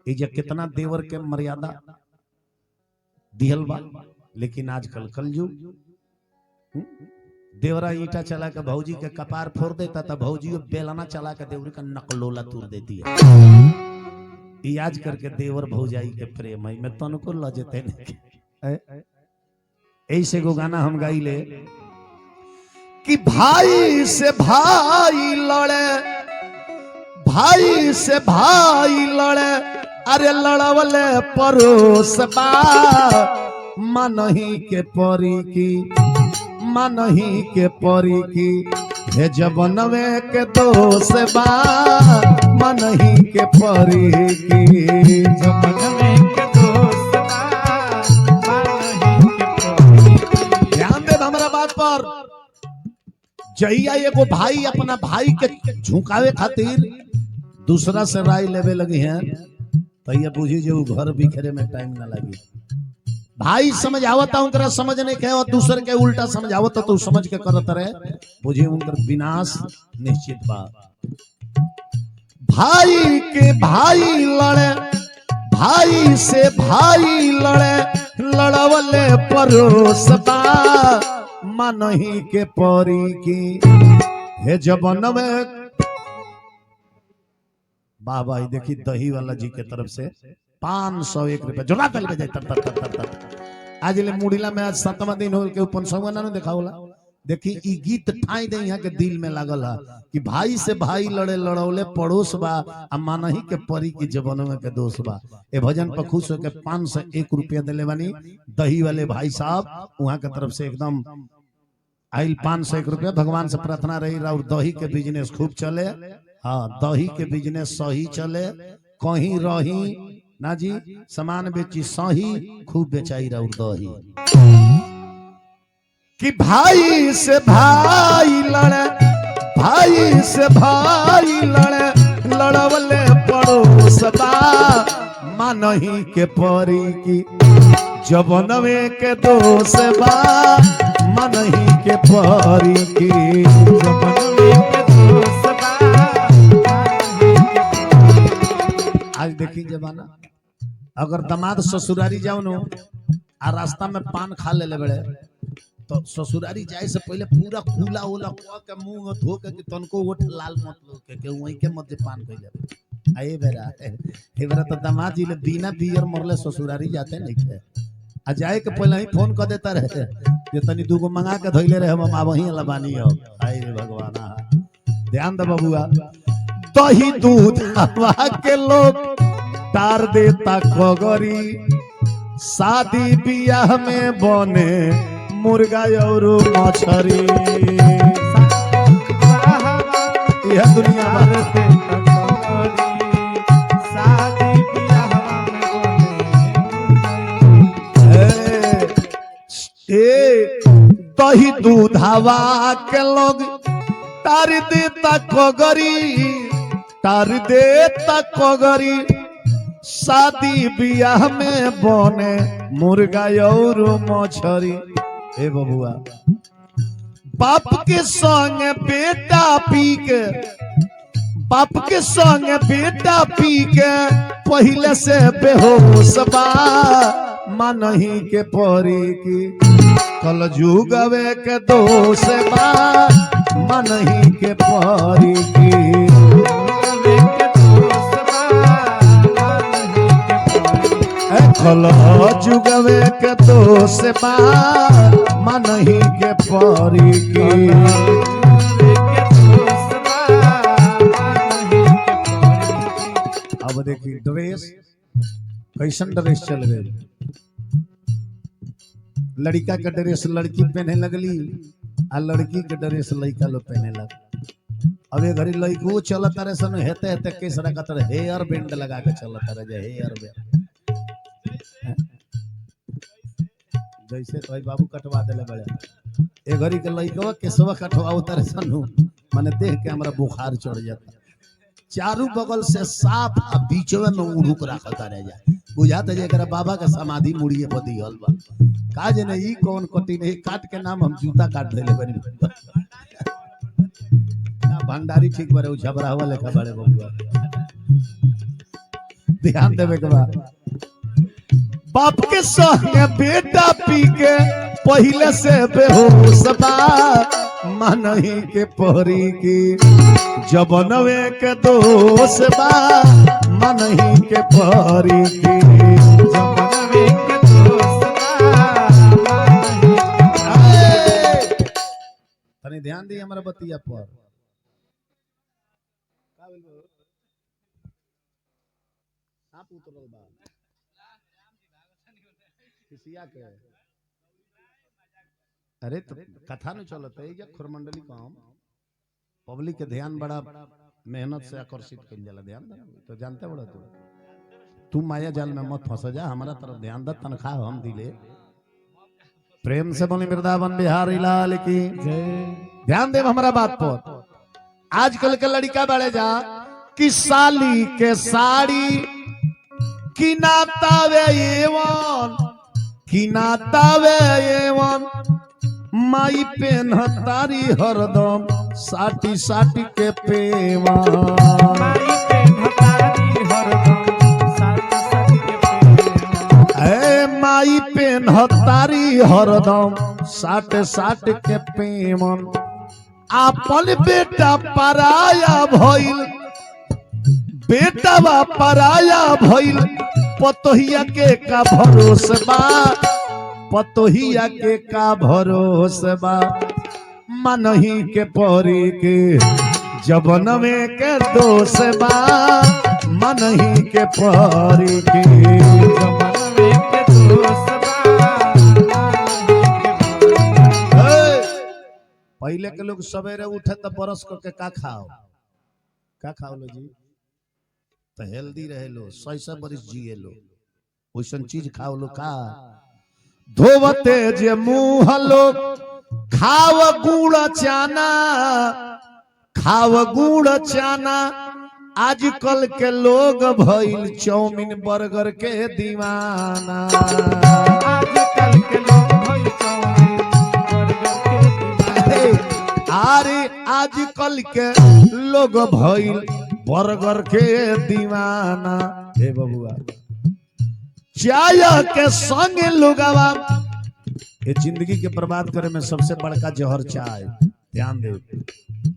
ये कितना देवर के मर्यादा दिहल बा। लेकिन आजकल कलयुग देवरा ईटा चला के भौजी के कपार फोड़ देता था, भौजी बेलना चला के देवरी का नकलोला तोड़ देती है। याद करके देवर भौजाई के प्रेम है मैं तनको लजते नहीं। ऐसे गो गाना हम गाई ले कि भाई से भाई लड़े, भाई से भाई लड़े, अरे लड़वले परोस बा मनही के परी की, मनही के परी की हे जबनवे के दोष बा मनही के परी की, जबनवे के दोष बा मनही के परी की। ध्यान दे हमारा बात पर। जहिया एगो भाई अपना भाई के झुकावे खातिर दूसरा से राय लेवे लगी है तो ये बुझी जो घर बिखरे में टाइम ना लगी। भाई समझावता उनका समझने के और दूसरे के उल्टा समझावता तो समझ के करत रहे, बुझी उनका विनाश निश्चित बा। भाई के भाई लड़े, भाई से भाई लड़े, लड़वले परोस बा मनही के परी की हे जबनवे। वाह भाई देखी दही वाला जी के तरफ से 501 रुपया जोड़ा कर ले जाए। आज ले मुड़ीला में आज 7वां दिन हो के ऊपर सौना ना देखा होला। देखी ई गीत ठाई दे यहाँ के दिल में लागल है कि भाई से भाई लड़े लड़ौले पड़ोस बा आ मानही के परी की जबनवे के दोष बा। ए भजन पर खुश होकर 501 रुपया दिले बानी दही वाले भाई साहब, वहां के तरफ से एकदम आइल 501 रुपया। भगवान से प्रार्थना रही और दही के बिजनेस खूब चले। हाँ दही के बिजनेस सही चले, कहीं रही ना जी, सामान बेची सही खूब बेचाई रहा दही। कि भाई से भाई लड़े, भाई से भाई लड़े, लड़वले पड़ोस बा मनही के परी की जबनवे के दोष बा मनही के परी की, जबनवे के दोष बा मनही के परी। आज देखी जमाना अगर दामाद ससुरारी जाओ नो आ रास्ता में पान खा ले बड़े तो ससुरारी जाए से पहले पूरा खुला होला के मुंह धो के तनको ओठ लाल मत लो के वहीं के मध्य पान कइले। आए बेरा हे बेरा तो दामाद जी ले बिना बियर मरले ससुरारी जाते नहीं थे। आ जाए के पहले ही फोन कर देता रहे जे तनी दूगो मंगा के धइले रहे हम वहीं लबानी हो। आए रे भगवान ध्यान दे बबुआ। दही दूध हवा के लोग तार देता खगरी, शादी बियाह में बने मुर्गा और मछरी। यह दुनिया दही दूध हवा के लोग तार देता खगरी, तार देता खगरी, शादी बियाह में बने मुर्गा और मछरी। ए बबुआ बाप के संग बेटा पी के, बाप के संग बेटा पी के पहले से बेहोश बा मनही के परी की कल जुगवे के दोष बा मनही के परी की। कल जुगवे के दोष बा मनही के परी की। अब देखिए ड्रेस कैसन ड्रेस चल गई। लड़का के ड्रेस लड़की पहने लगली आ लड़की के ड्रेस लड़का लोग पहने लग। अब ये घड़ी लड़को चलता रहे सन हेते हेते केसरा का हेयर बैंड लगा के चलता रहे हेयर बैंड जैसे तो बाबू कटवा दिले बड़े। ए घड़ी के लड़का केसवा कटवा उतर सनु माने देख के हमरा बुखार चढ़ जाता। चारों बगल से साफ आ बीचवे में उड़ुक रखता रह जाए बुझाता जे एकरा बाबा के समाधि मुड़िए पर दिहल बा। का जे नहीं कौन कटी नहीं काट के नाम हम जूता काट देले बनी। भंडारी ठीक बरे झबरा हुआ लेखा बड़े बबुआ। ध्यान देवे के बाद बाप के संग बेटा पी के पहले से बेहोश बा मनही के परी की जबनवे के दोष बा मनही के परी की जबनवे के दोष बा तनी ध्यान दी हमारा बतिया पर आप उतरल बा किसिया के अरे तो कथा न चलत है या खुरमंडली काम पब्लिक के ध्यान बड़ा मेहनत से आकर्षित कर जाला ध्यान दे तो जानते बड़ा तू माया जाल में मत फंस जा हमारा तरफ ध्यान दे तनख्वाह हम दिले प्रेम से बोली वृंदावन बिहारी लाल की ध्यान दे हमारा बात पर आजकल के लड़का बड़े जा कि साली के sari किनातावे A1 किनातावे A1 my pen तारी हरदम साटी साटी के पेवा माई पे भतारी हरदम साथ साथ के पेवा ए माई पेन तारी हरदम साट साट के पेवन आपन बेटा पराया भइल बेटा बा पराया भइल पतोहिया के का भरोसा बा पतोहिया के का भरोसा बा मनही के परी के जबनवे के दोष बा मनही के परी के जबनवे के दोष बा पहले के लोग सवेरे उठे तो बरस के का खाओ लो जी तो हेल्दी रहे लो 100 बरिस जिए लो वैसन चीज खाओ लो का धोवते जे मुंह लो खाव गुड़ चाना खाव गुड़ चाना आजकल के लोग भइल चाउमीन बर्गर के दीवाना आजकल के लोग भइल चाउमीन बर्गर के दीवाना अरे आजकल के लोग भइल बर्गर के दीवाना हे बबुआ चाय के संग लोगवा ये जिंदगी के बर्बाद करे में सबसे बड़का जहर चाय ध्यान दे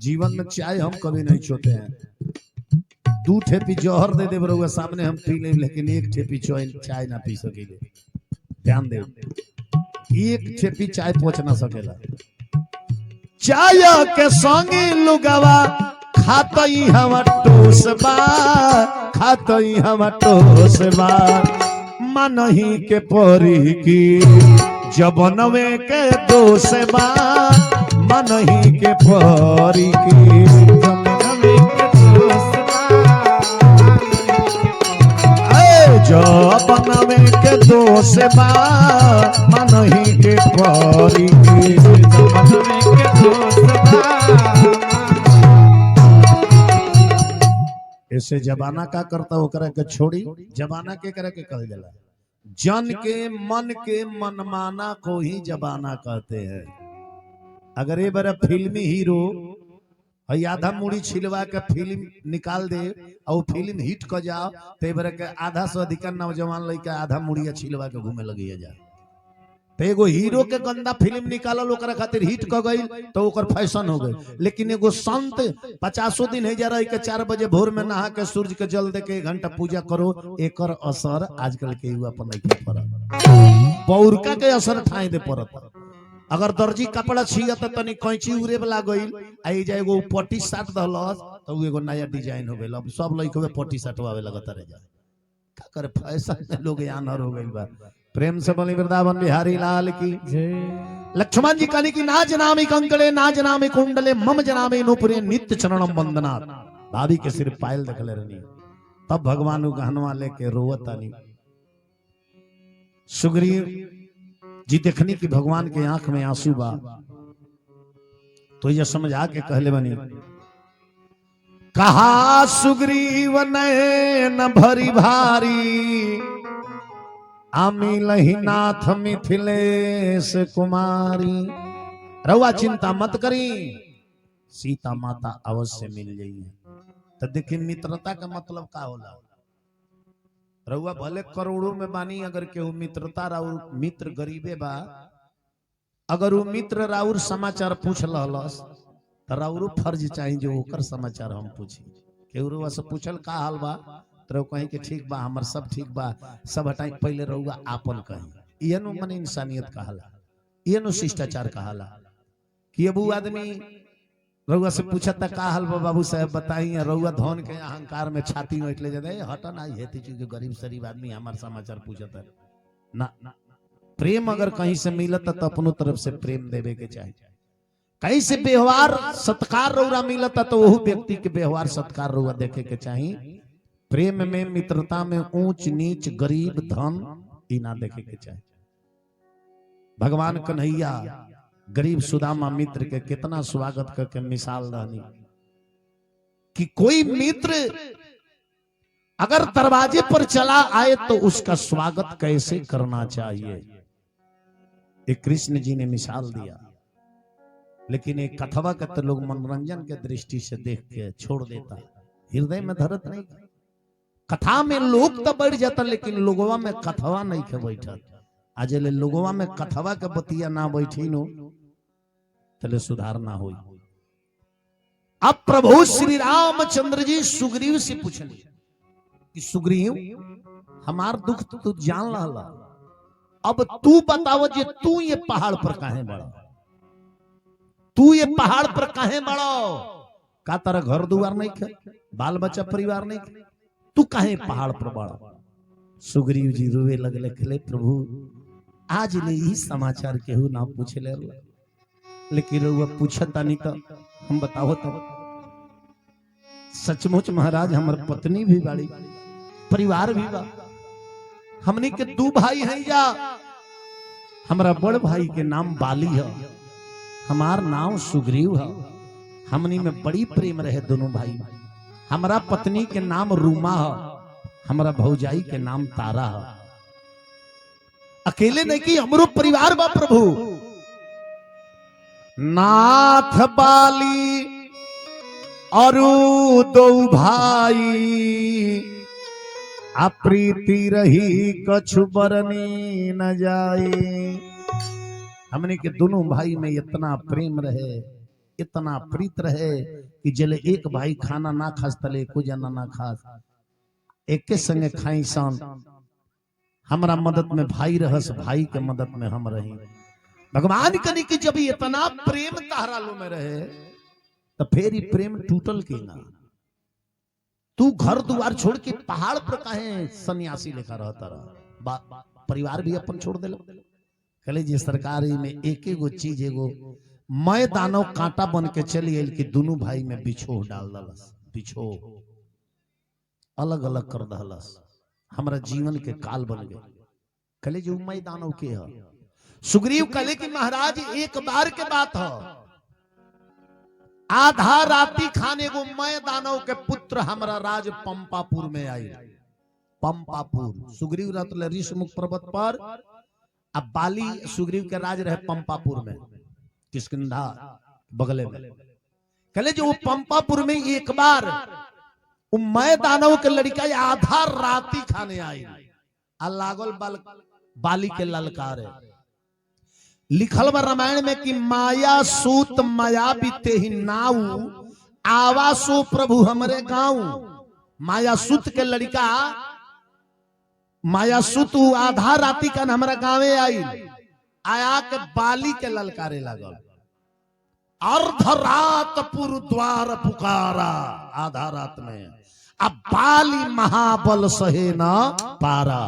जीवन में चाय हम कभी नहीं छोते हैं 2 ठेपी जहर दे दे बरुआ सामने हम पी ले लेकिन 1 ठेपी चाय ना पी सकेले ध्यान दे 1 ठेपी चाय पहुंच ना सकेला चाय के संग लोगवा खातई हवा टोसबा खातई हवा टोसबा मनही के परी की जबनवे के दोषबा मनही के परी की जबनवे के दोष जबनवे के दोषबा मनही के परी की जबनवे के दोष ऐसे जबाना का करता ओकरा के छोड़ी जबाना के करे के कहल जाला जन के मन के मनमाना को ही जबाना कहते हैं अगर ये बार फिल्मी हीरो है आधा मुड़ी छिलवा के फिल्म निकाल दे और फिल्म हिट कर जाओ तो बार के आधा से अधिक नौजवान लड़का आधा मुड़िया छिलवा के घूमे लगी जा तो एगो हीरो के गंदा फिल्म निकालल ओकरा खातिर हिट क गई तो ओकर फैशन हो गई लेकिन एगो संत 50 दिन है जा रही के 4 बजे भोर में नहा के सूर्य के जल दे के 1 घंटा पूजा करो एकर असर आजकल के युवा पर नहीं पड़त पौरका के असर ठाई दे पड़त अगर दर्जी कपड़ा छियत तनी कैंची उरे वाला गइल आई जा एगो पट्टी साट दहलस तो एगो नया डिजाइन हो गइल अब सब लइकवे पट्टी साटवावे लगत रह जा का करे फैशन में लोग यानर हो गइल बा प्रेम से बोली वृंदावन बिहारी लाल की लक्ष्मण जी कहने की ना जनामी कंकड़े ना जनामी कुंडले मम जनामी नूपुरे नित्य चरणम वंदना भाभी के सिर पायल देखले रहनी तब भगवान गहनवा लेके रोवतानी सुग्रीव जी देखनी कि भगवान के आंख में आंसू बा तो ये समझ आके कहले बनी कहा सुग्रीव नैन भरी भारी आमिलहि नाथ मिथिलेश कुमारी रउआ चिंता मत करी सीता माता अवश्य मिल जाइए तो देखिए मित्रता का मतलब का होला रउआ भले करोड़ों में बानी, अगर केहू मित्रता राउर मित्र गरीबे बा, अगर वो मित्र राउर समाचार पूछ लहलस तो राउरो फर्ज चाहिए जो ओकर समाचार हम पूछी। केहू रउआ से पूछल का हाल बा तो कहीं के ठीक बा, हमर सब ठीक बा, सब हटाई, पहले रउआ आपन कहीं। ये नु मन इंसानियत कहाला, ये नु शिष्टाचार कहाला। कि अब वो आदमी रउआ से पूछता का हाल बा बाबू साहब बताई, रउआ धन के अहंकार में छाती में ले जाते हटा ना, हेती चीज गरीब शरीफ आदमी हमार समाचार पूछता ना। प्रेम अगर कहीं से मिलता तो अपनों तरफ से प्रेम देवे के चाहिए। कहीं से व्यवहार सत्कार रउरा मिलता तो वह व्यक्ति के व्यवहार सत्कार रउरा देखे के चाहिए। प्रेम में मित्रता में ऊंच नीच गरीब धन ई ना देखे के चाहिए। भगवान कन्हैया गरीब सुदामा मित्र के कितना स्वागत करके मिसाल दानी कि कोई मित्र अगर दरवाजे पर चला आए तो उसका स्वागत कैसे करना चाहिए, एक कृष्ण जी ने मिसाल दिया। लेकिन एक कथवा का तो लोग मनोरंजन के दृष्टि से देख के छोड़ देता, हृदय में धरत नहीं। कथा में लोग तो बढ़ जाता लेकिन लोगवा में कथवा नहीं के बैठत। आज ले लोगवा में कथवा के बतिया ना बैठी नो तले सुधार ना होई। अब प्रभु श्री रामचंद्र जी सुग्रीव से पूछले कि सुग्रीव हमार दुख तो तू जान ला, अब तू बताओ जे तू ये पहाड़ पर काहे बड़ा, तू ये पहाड़ पर काहे बड़ा, का तारा घर दुआर नहीं खे, बाल बच्चा परिवार नहीं खे, तू काहे पहाड़ पर बड़ा। सुग्रीव जी रोवे लगले, कहले प्रभु आज ले ही समाचार केहू ना पूछे ले, लेकिन वो पूछता नहीं तो हम बताओ तो सचमुच महाराज हमार पत्नी भी बाड़ी, परिवार भी बा, हमनी के दो भाई हैं या हमारा बड़ भाई के नाम बाली है, हमार नाम सुग्रीव है, हमनी में बड़ी प्रेम रहे दोनों भाई। हमारा पत्नी के नाम रूमा है, हमारा भौजाई के नाम तारा है। अकेले नहीं कि हमरो परिवार बा प्रभु। नाथ बाली और दो भाई, अप्रीति रही कछु बरनी न जाए। हमने के दोनों भाई में इतना प्रेम रहे, इतना प्रीत रहे कि जले एक भाई खाना ना खास तले को जना ना खास, एक के संगे खाई सन। हमारा मदद में भाई रहस, भाई के मदद में हम रही। भगवान कनी कि जब इतना प्रेम तारा लो में रहे तो फिर ही प्रेम टूटल के ना। तू घर द्वार छोड़ के पहाड़ पर काहे सन्यासी लेखा रहता रहा, परिवार भी अपन छोड़ दे। कहले जी सरकारी में एक एगो चीज एगो मैं दानव कांटा बन के चली गई कि दोनों भाई में बिछो डाल दलस, बिछो अलग अलग कर दलस, हमारा जीवन के काल बन गए। कहले जी मैं दानव के है। सुग्रीव कहले कि महाराज एक बार के बात है, आधा राती खाने को मैं दानव के पुत्र हमारा राज पंपापुर में आई। पंपापुर सुग्रीव रहते ऋषमुख पर्वत पर, अब बाली सुग्रीव के राज रहे पंपापुर में, किष्किंधा बगले में। कहले जो वो पंपापुर में एक बार मैं दानव के लड़का आधा राती खाने आई, लागल बाली के ललकारे। लिखल बा रामायण में कि माया सूत माया बीते ही नाऊ, आवा सो प्रभु हमरे गाँव। माया सूत के लड़का माया सूत आधा राती का हमारा गाँवे आई, आया के बाली के ललकारे लगल। अर्ध रात पुर द्वार पुकारा, आधा रात में अब बाली महाबल सहे न पारा।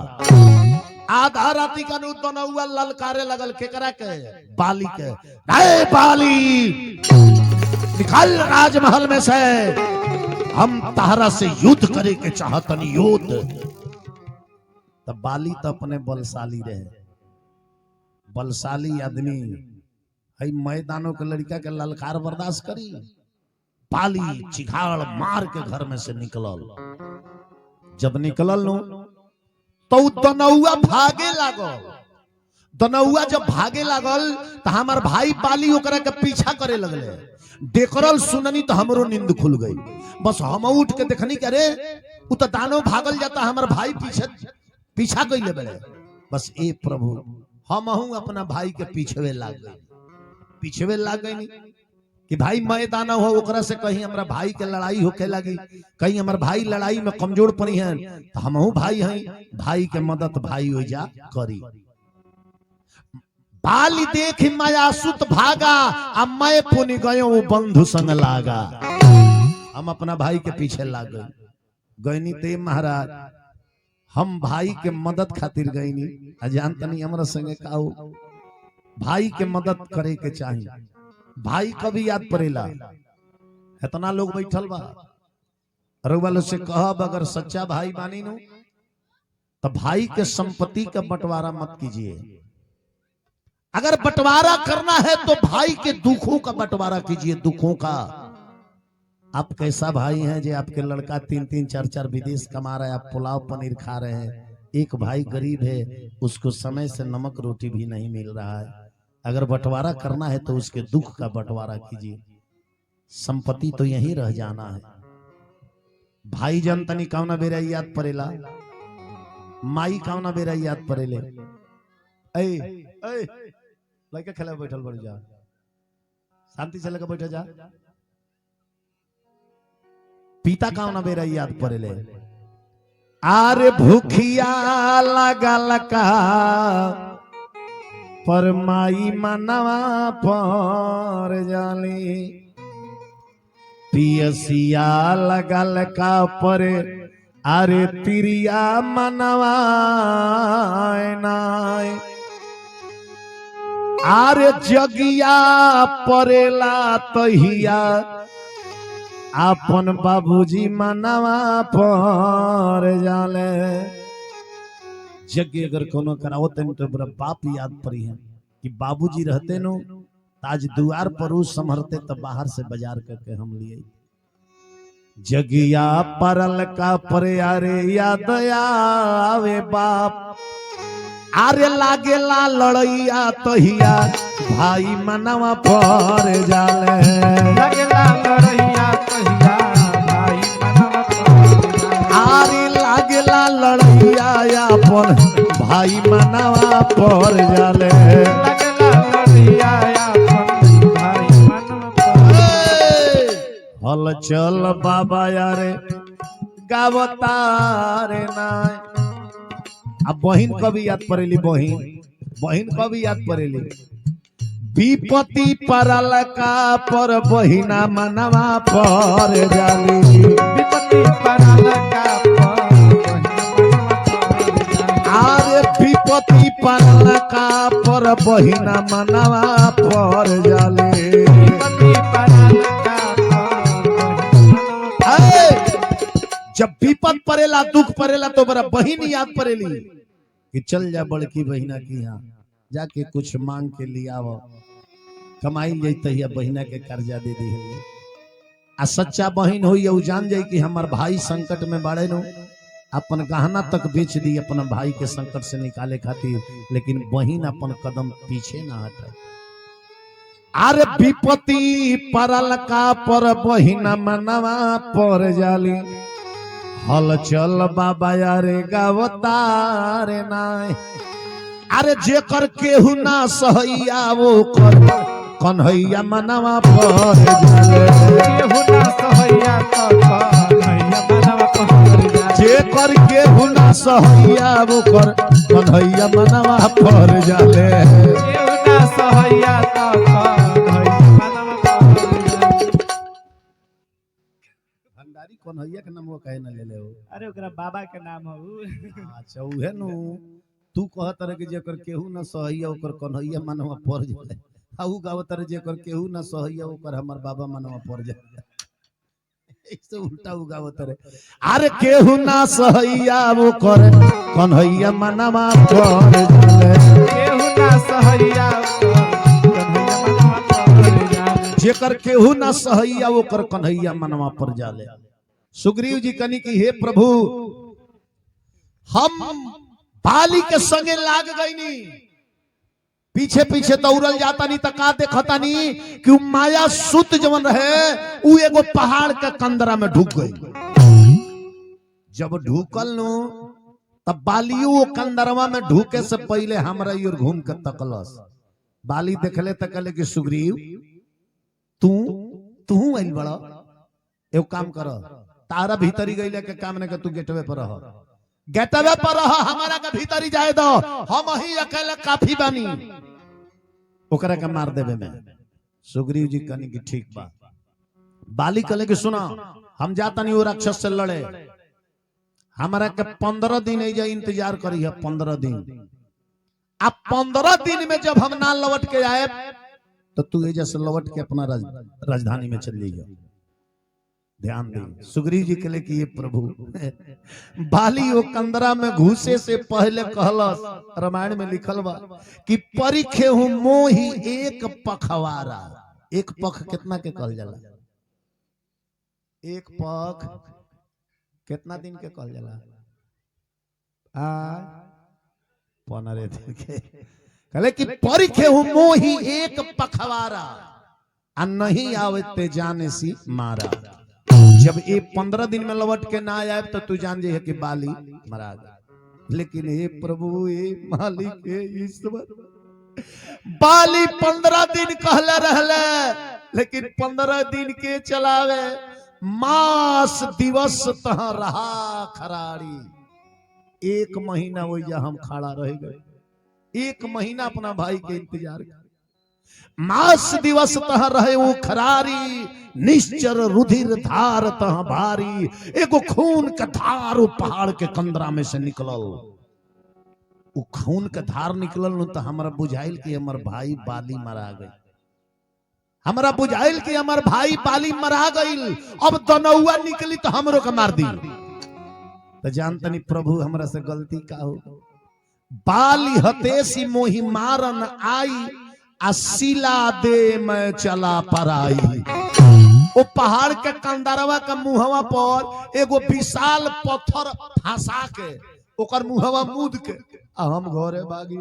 आधा राती का नौआ ललकारे लगल केकरा के, बाली के। अरे बाली निकल राजमहल में से, हम तारा से युद्ध करे के चाहतन युद्ध। तब बाली तो अपने बलशाली रहे, बलशाली आदमी है, मैदानों के लड़का के ललकार बर्दाश्त करी। बाली चिघाड़ मार के घर में से निकलल। जब निकलल नो तो दनौआ भागे लागल। दनौआ जब भागे लागल तो हमार भाई बाली ओकरा के पीछा करे लगले। देखरल सुननी तो हमरो नींद खुल गई। बस हम उठ के देखनी कि अरे उ तो दानो भागल जाता हमार भाई पीछा कइले बड़े। बस ए प्रभु हम अपना भाई के पीछे लाग गई कि भाई मैं दाना हो ओकरा से कहीं हमारा भाई के लड़ाई होके लगी, कहीं हमार भाई लड़ाई में कमजोर पड़ी है तो हमहू भाई हैं, भाई के मदद भाई हो जा करी। बाली देख माया सुत भागा, अब मैं पुनि गयो बंधु संग लागा। हम अपना भाई के पीछे लाग गईनी ते महाराज, हम भाई के मदद खातिर गईनी। अजान तनी हमरा संगे काऊ भाई के मदद करे के चाहिए। भाई कभी याद पड़ेला, इतना लोग बैठल बा रउवालो से कहब अगर सच्चा भाई बानी नु तो भाई के संपत्ति का बंटवारा मत कीजिए। अगर बंटवारा करना है तो भाई के दुखों का बंटवारा कीजिए, दुखों का। आप कैसा भाई हैं जो आपके लड़का 3-3 4-4 विदेश कमा रहा है, आप पुलाव पनीर खा रहे हैं, एक भाई गरीब है उसको समय से नमक रोटी भी नहीं मिल रहा है। अगर बंटवारा करना है तो उसके दुख का बंटवारा कीजिए, संपत्ति तो यही रह जाना है। भाई जन तनी कौना बेरा याद पड़ेला, माई कौना बेरा याद पड़ेले। ऐ ऐ लड़का खेला बैठल बढ़ जा, शांति से लगा बैठा जा। पिता कौना बेरा याद पड़ेले, आरे भूखिया लगा का पर माई मनवा पर जाली, पियसिया लगल का पर अरे तिरिया मनवा नाय, आरे जगिया परेला तहिया अपन बाबूजी मनवा पर जाले। यज्ञ अगर कोनो कराओ तो बड़ा बाप याद पड़ी है कि बाबूजी रहते नो आज द्वार पर उस संभरते तब बाहर से बाजार करके हम लिए। जगिया परल का पर यारे याद आवे बाप, आरे लागेला लड़ैया तहिया भाई मनवा पर जाले, लागेला लड़ैया तहिया भाई मनवा पर जाले, आरे लागेला लड़ैया अपन भाई मनवा पर जाले, लागेला लड़ैया अपन भाई मनवा पर। हल चल बाबा यारे गावतारे नाय। अब बहिन कभी याद पड़ेली, बहिन कभी याद पड़ेली। विपत्ति परल का पर बहिना मनवा पर जाली, विपत्ति परल का पर आरे विपत्ति परल का पर बहिना मनवा पर जाली, विपत्ति परल का जब विपद पड़ेला दुख पड़ेला तो बड़ा बहिन याद पड़ेली कि चल जा बड़की बहिना की यहाँ जाके कुछ मांग के लिया वो कमाई जाते या बहिना के कर्जा दे दी है। आ सच्चा बहिन हो या जान जाए कि हमार भाई संकट में बाड़े नो, अपन गहना तक बेच दी अपना भाई के संकट से निकाले खातिर, लेकिन बहिन अपन कदम पीछे ना हटे। अरे विपत्ति परल का पर बहिना मनवा पर जाली, हल चल बाबा यारे गावतारे नाय। अरे जेकर केहू ना सहैया वो कर कन्हैया मनवा पर जाले, केहू ना सहैया कन्हैया मनवा पर जाले, जेकर केहू ना सहैया वो कर कन्हैया मनवा पर जाले, केहू ना सहैया कन्हैया मनवा पर जाले। भंडारी कन्हैया के नाम वो कहे ना ले ले हो। अरे ओकरा बाबा के नाम हो। अच्छा उहे नु तू कहत रहे कि जेकर केहू ना सहैया ओकर कन्हैया मनवा पर जाले, आऊ गावत रहे जेकर केहू ना सहैया ओकर हमर बाबा मनवा पर जाले। इससे उल्टा उगावत रहे, अरे केहू ना सहैया ओकर कन्हैया मनवा पर जाले, केहू ना सहैया कन्हैया मनवा पर जाले, जेकर केहू ना सहैया ओकर कन्हैया मनवा पर जाले। सुग्रीव जी कनी की हे प्रभु हम बाली के संगे लाग गईनी, पीछे पीछे दौड़ल जाता नहीं तका देखता नहीं कि माया सुत जवन रहे उ एगो पहाड़ के कंदरा में ढुक गई। जब ढूकल नु तब बालियो कंदरवा में ढूके से पहले हमरा और घूम के तकलस। बाली देखले त कहले कि सुग्रीव तू तू आइल बड़ा, एगो काम कर, तारा भीतरी गइले के काम ने के तू गेटवे पर रह, गेटवे पर रह, हमारा के भीतरी जाए दो, हम ही अकेले काफी बानी, ओकरा के मार देबे में। सुग्रीव जी कहने की ठीक बा। बाली कहले कि सुना हम जाता नहीं वो राक्षस से लड़े, हमारा के 15 दिन ऐजा इंतजार करी है, 15 दिन। अब 15 दिन में जब हम ना लौट के आए तो तू ऐजा से लौट के अपना राजधानी में चल जाइए। ध्यान दे। सुग्रीव जी कहले कि ये प्रभु बाली वो कंदरा में घुसे से पहले कहलस, रामायण में लिखल बा कि परिखे हूं मोही एक पखवारा। एक पख कितना के कहल जाला? एक पख कितना दिन के कहल जाला? 15 दिन के। कहले कि परिखे हूं मोही एक पखवारा, आ नहीं आवते जाने सी मारा। जब ये 15 दिन में लौट के ना आए तो तू जान जे है कि बाली मरा गया। लेकिन हे प्रभु, हे मालिक, हे ईश्वर, बाली 15 दिन कहले रहले, लेकिन 15 दिन के चलावे, मास दिवस तह रहा खराड़ी। 1 महीना वही हम खड़ा रह गए, 1 महीना अपना भाई के इंतजार कर। मास दिवस तह रहे वो खरारी, निश्चर रुधिर धार तह भारी। एगो खून का धार वो पहाड़ के कंदरा में से निकलल। वो खून का धार निकलल न तो हमारा बुझाइल कि हमार भाई बाली मरा गई, हमारा बुझाइल कि हमार भाई बाली मरा गई। अब दनौआ निकली तो हमरो के मार दी। तो जानतनी प्रभु हमरा से गलती का हो। बाली हतेसी मोही मारन आई, असिला दे मैं चला पराई। वो पहाड़ के कंदरवा के मुहवा पर एगो विशाल पत्थर फंसा के ओकर मुहवा मूद के हम घरे भागी।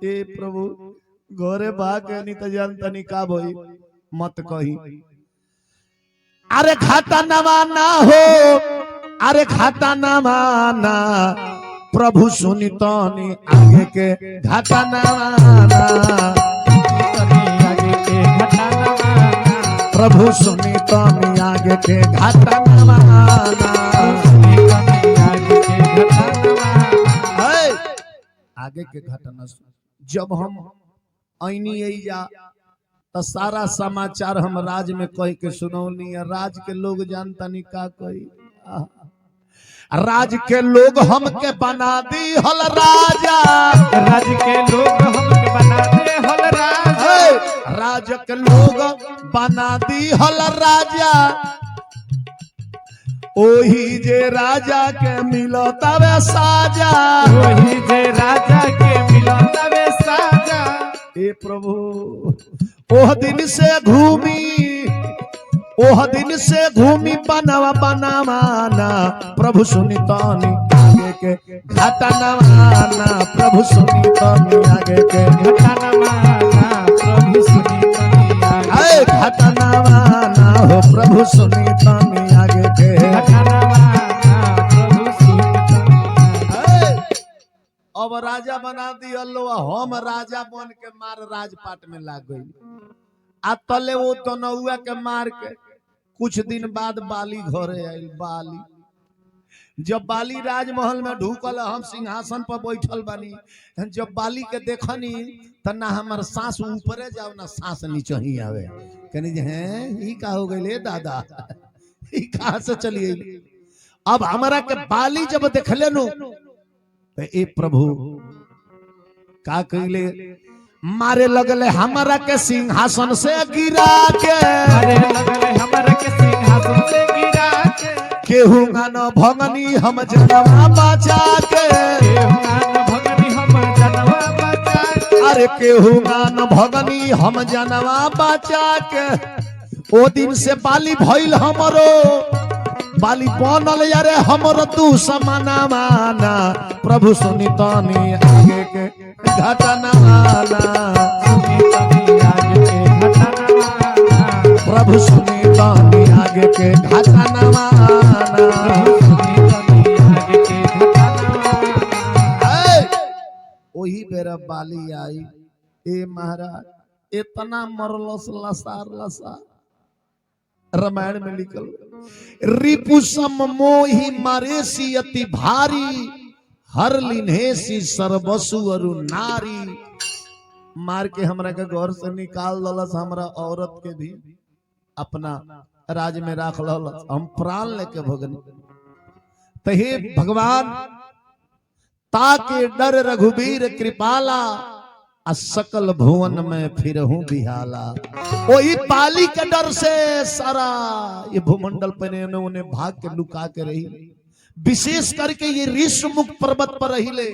ए प्रभु, घरे भाग के नहीं तो जानतनी का भई मत कही। अरे घाटा नवाना हो, अरे घाटा नवाना, प्रभु सुनितनी आगे के घाटा नवाना, प्रभु सुनितनी आगे के घाटा नवाना। आगे के घटना जब हम ऐनी जा तो सारा समाचार हम राज में कह के सुनौनी। राज के लोग जानता नहीं का कही, राज के लोग हमके बना दी हल राजा, राज के लोग हमके बना दे हल राजा, राज के लोग बना दी हल राजा। ओही जे राजा के मिलता वे साजा, वही जे राजा के मिलता वे साजा। ए प्रभु, ओह दिन से घूमी, ओह दिन से घूमी बनावा बनावाना, प्रभु सुनितनी आगे के घाटा नवाना, प्रभु सुनितनी आगे के घाटा नवाना, प्रभु सुनितनी आगे घाटा नवाना हो, प्रभु सुनितनी आगे के घाटा नवाना, प्रभु सुनितनी। अब राजा बना दिया लो, हम राजा बन के मार राजपाट में लाग गई। आ तले वो तो नौआ के मार के कुछ दिन बाद बाली घरे आई। बाली जब बाली राजमहल में ढूकल, हम सिंहासन पर बैठल बानी, जब बाली के देखनी तो ना हमार सांस ऊपरे जाओ ना सांस नीचे ही आवे। कहनी जे हैं ई का हो गइले दादा, ई कहां से चली आई। अब हमारा के बाली जब देखले नु तो ए प्रभु का कइले, मारे लगले हमारा के सिंहासन से गिरा के, मारे लगले हमारा के सिंहासन से गिरा के, केहू गान भगनी हम जनवा बचा के, केहू गान भगनी हम जनवा बचा के, अरे केहू गान भगनी हम जनवा बचा के। ओ दिन से बाली भइल हमरो, बाली बनल यारे हमरो तू समाना माना, प्रभु सुनितनी आगे के घाटा नवाना, सुनितनी आगे के घाटा नवाना, प्रभु सुनितनी आगे के घाटा नवाना। प्रभु सुनितनी वही बेरा बाली आई। ए महाराज इतना मरलस लसार लसा रामायण में निकल रिपुसम मोहि मारेसी अति भारी हर लिन्हेसी सर्वसु अरु नारी। मार के हमरा के घर से निकाल दलस, हमरा औरत के भी अपना राज में राख ललस, हम प्राण लेके भगनी। तो हे भगवान ताके डर रघुबीर कृपाला आ सकल भुवन में फिरहूं बिहाला। वही बाली के डर से सारा ये भूमंडल पर उन्हें भाग के लुका के रही, विशेष करके ये ऋषमुख पर्वत पर रही ले।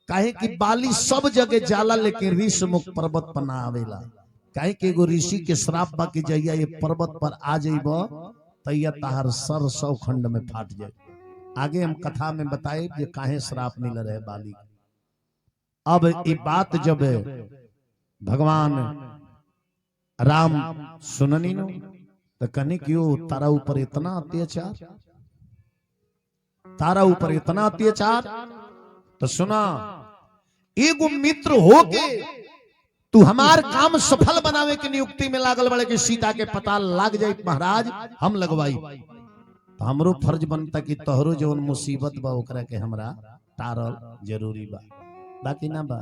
काहे कि बाली सब जगह जाला लेकिन ऋषमुख पर्वत पर ना आवेला। काहे कि एगो ऋषि के श्राप बा कि जइया ये पर्वत पर आ जाइब तैया ताहर सर 100 खंड में फाट जाए। आगे हम कथा में बताए कि काहे श्राप मिल रहे बाली। अब ये बात जब भगवान राम सुननी नो तो कहने क्यों तारा ऊपर इतना अत्याचार, तारा ऊपर इतना अत्याचार। तो सुना एगो मित्र होके तू हमार काम सफल बनावे की नियुक्ति में लागल बड़े कि सीता के पता लाग जाए महाराज हम लगवाई। तो हमरो फर्ज बनता कि तोहरो जौन मुसीबत बा ओकरा के हमरा टारल जरूरी बा, बाकी ना बा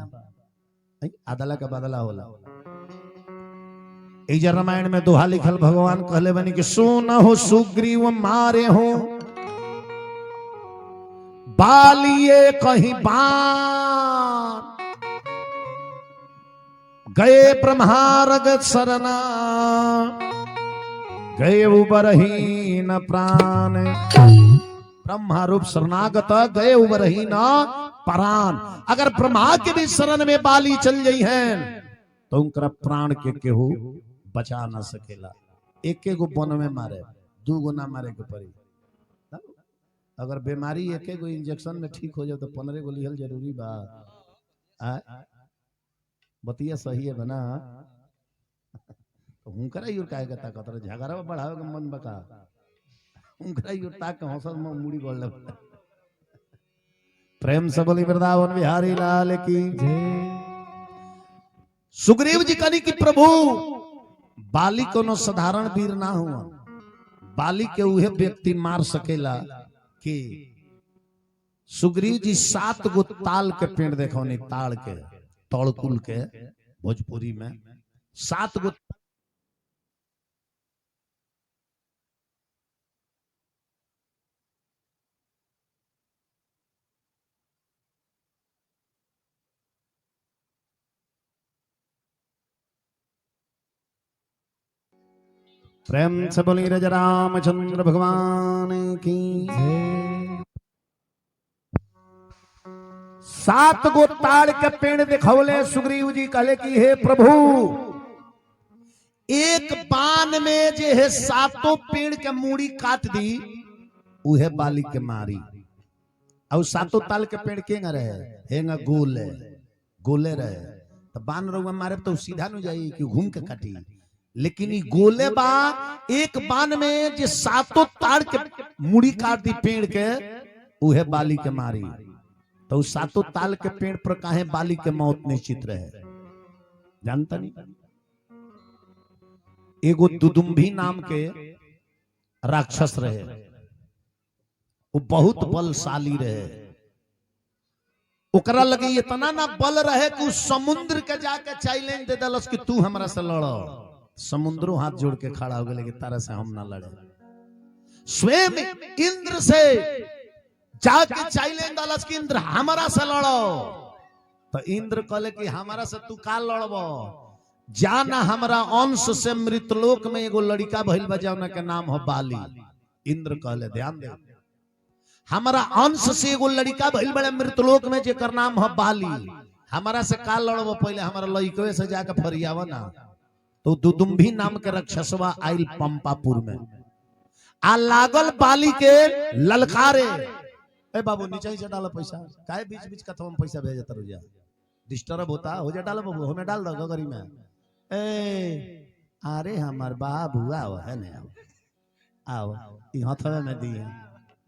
आदला का बदला होला। इजर रामायण में दोहा लिखल भगवान कहले बनी कि सोना हो सुग्रीव मारे हो बालिए कहीं बान गए ब्रह्मारग सरना गए उबरहीन प्राण। ब्रह्मा रूप शरणागत गए उबरहीन प्राण। अगर ब्रह्मा के भी शरण में बाली चल गई हैं तो उनका प्राण के केहू बचा ना सकेला। एक एक गो बन में मारे, 2 गो ना मारे के पड़ी। अगर बीमारी एक गो इंजेक्शन में ठीक हो जाए तो 15 गो लिहल जरूरी बा। बतिया सही है बना। तो हुनकरा यूर काहे के ताकत रहे झगड़ा बढ़ावे के मन बका, हुनकरा यूर ताक हौसल में मुड़ी गोल ले। प्रेम से बोली वृंदावन बिहारी लाल की जय। सुग्रीव जी कहनी कि प्रभु बाली कोनो साधारण वीर ना हुआ, बाली के उहे व्यक्ति मार सकेला कि सुग्रीव जी 7 गो ताल के पेड़ देखौनी, ताड़ के तौड़कुल के भोजपुरी में 7 गो। प्रेम से बोली रज रामचंद्र भगवान की जय। 7 गो ताड़ के पेड़ दिखौले सुग्रीव जी कहले कि हे प्रभु एक बाण में जे है 7 पेड़ के मूड़ी काट दी उहे बाली के मारी। और 7 ताल के पेड़ के रहे हेंगा गोले गोले रहे तो बाण रउआ मारे तो सीधा न जाई कि घूम के काटी। लेकिन ये गोले बा एक बाण में जे 7 ताड़ के मूड़ी काट दी पेड़ के उहे बाली के मारी। तो 7 ताल के पेड़ पर काहे बाली के मौत निश्चित रहे जानता नहीं। एगो दुदुम्भी नाम के राक्षस रहे, वो बहुत बलशाली रहे। ओकरा लगे इतना ना बल रहे कि उस समुद्र के जाके चैलेंज दे दलस कि तू हमरा से लड़ो। समुद्रो हाथ जोड़ के खड़ा हो गए कि तारा से हम ना लड़े। स्वयं इंद्र से जाके चैलेंज दलस कि इंद्र हमारा से लड़ो। तो इंद्र कहले कि हमारा से तू का लड़बो, जाना हमरा अंश से मृतलोक में एगो लड़का भइल बा जौना के नाम हो बाली। इंद्र कहले ध्यान दे हमारा अंश से एगो लड़का भइल बड़े मृतलोक में जेकर नाम हो बाली। हमारा से का लड़बो, पहले हमारा लड़के से जाके फरियावा ना। तो दुदुम्भी नाम के राक्षसवा आइल पंपापुर में आ लागल बाली के ललकारे। ए बाबू नीचे से डालो पैसा, काहे बीच बीच कथवा में पैसा भेजत रुजा, डिस्टर्ब होता हो जा। डालो बाबू हमें डाल दो गगरी में। ए अरे हमार बाबू आओ है ना, आओ ई हथवे में दिए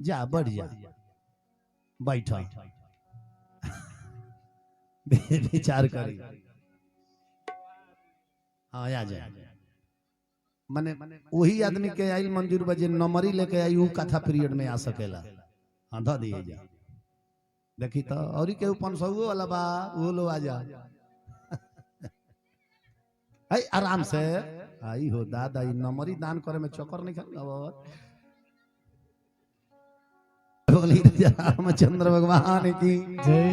जा, बढ़ जा बैठो विचार करी। हाँ आ जाए माने वही आदमी के आइल मंजूर बजे नंबरी लेके आई उ कथा पीरियड में आ सकेला। हाँ ध दिए जा देखी तो और के 500 वाला बा वो लो आ जा आई आराम से आई हो दादा ई नंबरी दान करे में चक्कर नहीं कर बोली रामचंद्र भगवान की जय।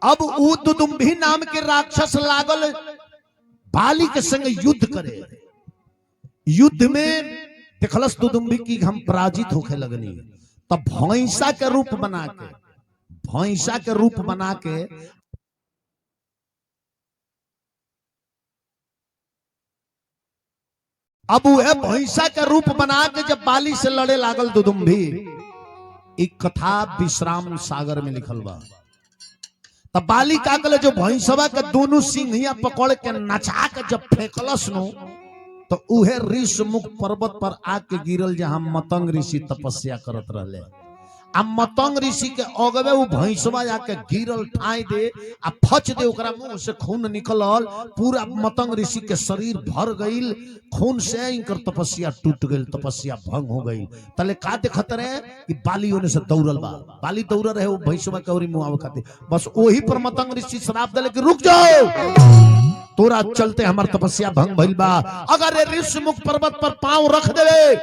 अब ऊ दुदुम्भी नाम के राक्षस लागल बाली के संग युद्ध करे। युद्ध में देखलस दुदुम्भी की हम पराजित होके लगनी तब भैंसा के रूप बना के अब वह भैंसा के रूप बना के जब बाली से लड़े लागल दुदुम्भी। एक कथा विश्राम सागर में लिखल बा। तब बाली का कले जो भैंसवा के दोनों सिंहिया पकड़ के नचा के जब फेंकलस नो तो उहे ऋष मुख पर्वत पर आके गिरल जहां मतंग ऋषि तपस्या करत रहले। आ मतंग ऋषि के अगवे वो भैंसवा जाके गिरल ठाई दे आ फच दे ओकरा मुंह से खून निकलल। पूरा मतंग ऋषि के शरीर भर गईल खून से। इनकर तपस्या टूट गईल, तपस्या भंग हो गई। तले का देखत रहे कि बाली ओने से दौड़ल बा। बाली दौड़ रहे वो भैंसवा के औरी मुंह खाते। बस वही पर मतंग ऋषि श्राप देले कि रुक जाओ तोरा चलते हमार तपस्या भंग भइल बा। अगर ये ऋषि मुख पर्वत पर पांव रख देवे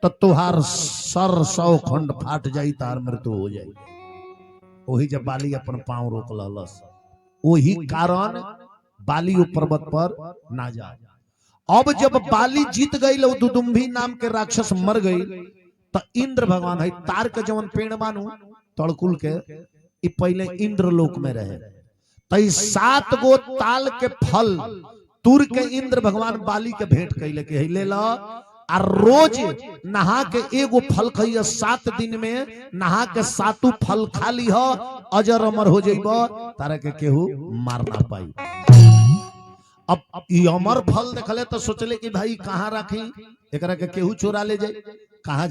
तो तुहार सर 100 खंड फाट जाई, तार मृत्यु हो जाई। वही जब बाली अपन पांव रोक ललस वही कारण बाली वो पर्वत पर ना जाए। अब जब बाली जीत गई दुदुम्भी नाम के राक्षस मर गई तो इंद्र भगवान है तार के जवन पेड़ मानू तड़कुल के पहले इंद्र लोक में रहे। तो 7 गो ताल के फल तुर के इंद्र भगवान बाली के भेंट कैले के ले ला और रोज नहा के एगो फल खाइए। 7 दिन में नहा के 7 फल खा ली हो अजर अमर हो जाइब, तारा के केहू मार ना पाई। अब ये अमर फल देखले तो सोचले कि भाई कहाँ रखी एकरा के केहू चोरा ले जाए, कहाँ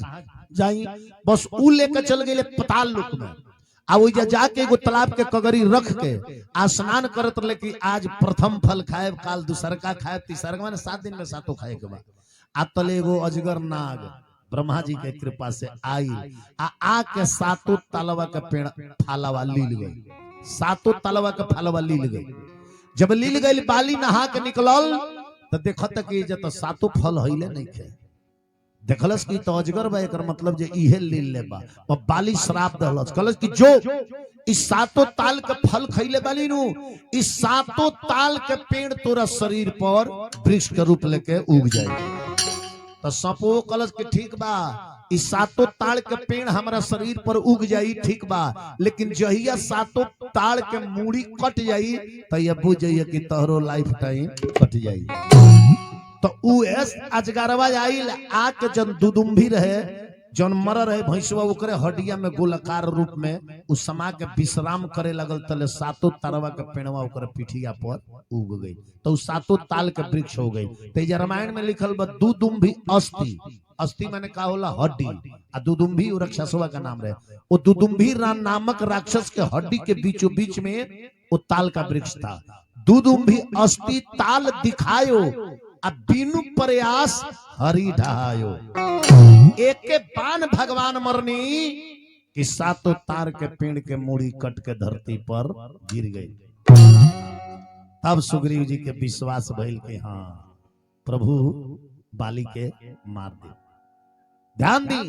जाई। बस उ लेके चल गए पताल लोक में। आ वो जाके एगो तालाब के कगरी रख के स्नान करत रहे कि आज प्रथम फल खाए, काल दूसरका खाए, तीसरका माने 7 दिन में 7 खाए के बाद। आ तले एगो अजगर नाग ब्रह्मा जी के कृपा से आई आ के 7 तालवा के पेड़ फालवा लील गई। 7 तालवा के फालवा लील गई। जब लील गई बाली नहा के निकलल तो देखत कि जे तो 7 फल हइले नहीं खे। देखलस कि तो अजगर बा एकर मतलब जे इहे लील ले बा। और बाली श्राप दहलस कहलस कि जो इस 7 ताल के फल खइले बाली नु इस 7 ताल के पेड़ तोरा शरीर पर वृक्ष के रूप लेके उग जाए। तो सपो कलश के ठीक बा इस 7 ताड़ के पेड़ हमारा शरीर पर उग जाई, ठीक बा। लेकिन जहिया 7 ताड़ के मूड़ी कट जाई तो ये बुझ जाइए कि तोहरो लाइफ टाइम कट जाई। तो उस अजगरवा आइल आके जन दुदुम्भी रहे जन मर रहे भैंसवा ओकरे हड्डिया में गोलाकार रूप में उस समा के विश्राम करे लगल। तले 7 तारवा के पेड़वा ओकरे पिठिया पर उग गई तो 7 ताल के वृक्ष हो गई। तो रामायण में लिखल बा दुदुम्भी अस्थि। अस्थि माने का होला हड्डी, आ दुदुम्भी राक्षसवा का नाम रहे। वो दुदुम्भी नामक राक्षस के हड्डी के बीचों बीच में वो ताल का वृक्ष था। दुदुम्भी अस्थि ताल दिखायो अब बिनु प्रयास हरि ढहायो। एके बाण भगवान मरनी कि 7 तार के पेड़ के मूड़ी कट के धरती पर गिर गई। तब सुग्रीव जी के विश्वास भइल कि हाँ प्रभु बाली के मार दे। ध्यान दी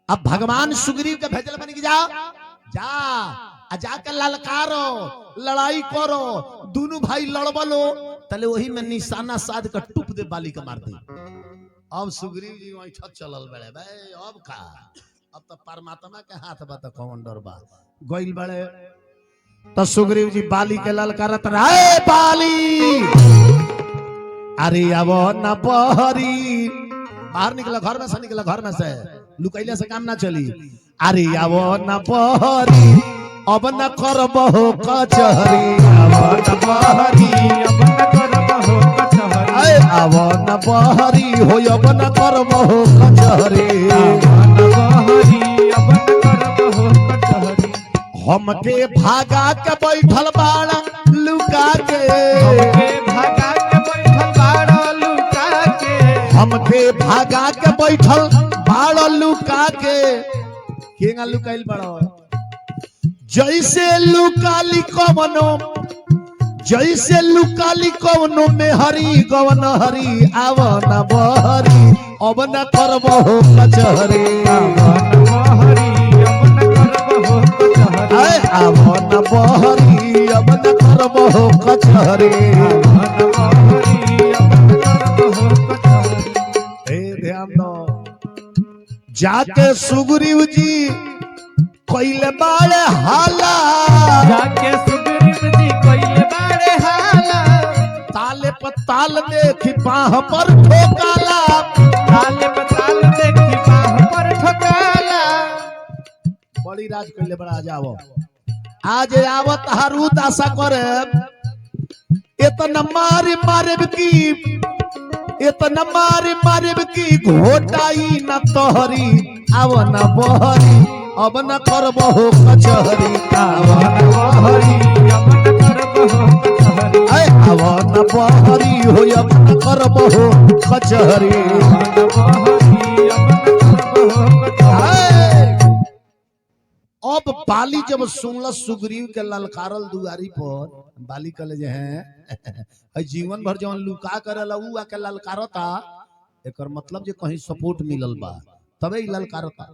अब भगवान सुग्रीव के भेजल बन के जा जाके ललकारो लड़ाई करो, दोनों भाई लड़बलो तले वही में निशाना साध कर टूप दे बाली का मार दे। अब सुग्रीव जी वही छत चलल बड़े भाई अब का अब तो परमात्मा के हाथ बा तो कौन डर बा गइल बड़े। तो सुग्रीव जी बाली के ललकारत रहे बाली अरे अब न बहरी बाहर निकला घर में से निकला घर में से लुकैले से काम ना चली। अरे अब न बहरी अब न करबहो कचहरी अब न बहरी अब न करबहो कचहरी अब न बहरी हो अब न करबहो कचहरी अब न बहरी अब न करबहो कचहरी हमके भागा के बैठल बाड़ा लुका के हमके भागा के बैठल बाड़ा लुका के हमके भागा के बैठल बाड़ा लुका के केंगा लुकाइल बाड़ा जैसे लुकाली कवनो जैसे लुकाली कवनो में हरी गवन हरी आवन बहरी अब न करबो कचहरी आवन बहरी अब न करबो कचहरी ध्यान दो जाके सुग्रीव जी कोइले बाड़े हाला जाके सुग्रीव जी कोइले बाड़े हाला ताले पर ताल देखी बाह पर ठोकाला ताले पर ताल देखी बाह पर ठोकाला बड़ी राज कोइले बड़ा जाओ आज आवत हरू आशा करे इतना मारे मारे की इतना मारे मारे की घोटाई न तोहरी आव न बहरी अब न करबो कचहरी आव न बहरी अब न करबो कचहरी आव न बहरी हो अब न करबो कचहरी अब बाली जब सुनल सुग्रीव के ललकारल दुआरी पर बाली कले जे हैं जीवन भर जवन लुका करल उ आके ललकारता एकर मतलब जे कहीं सपोर्ट मिलल बा तबे ललकारता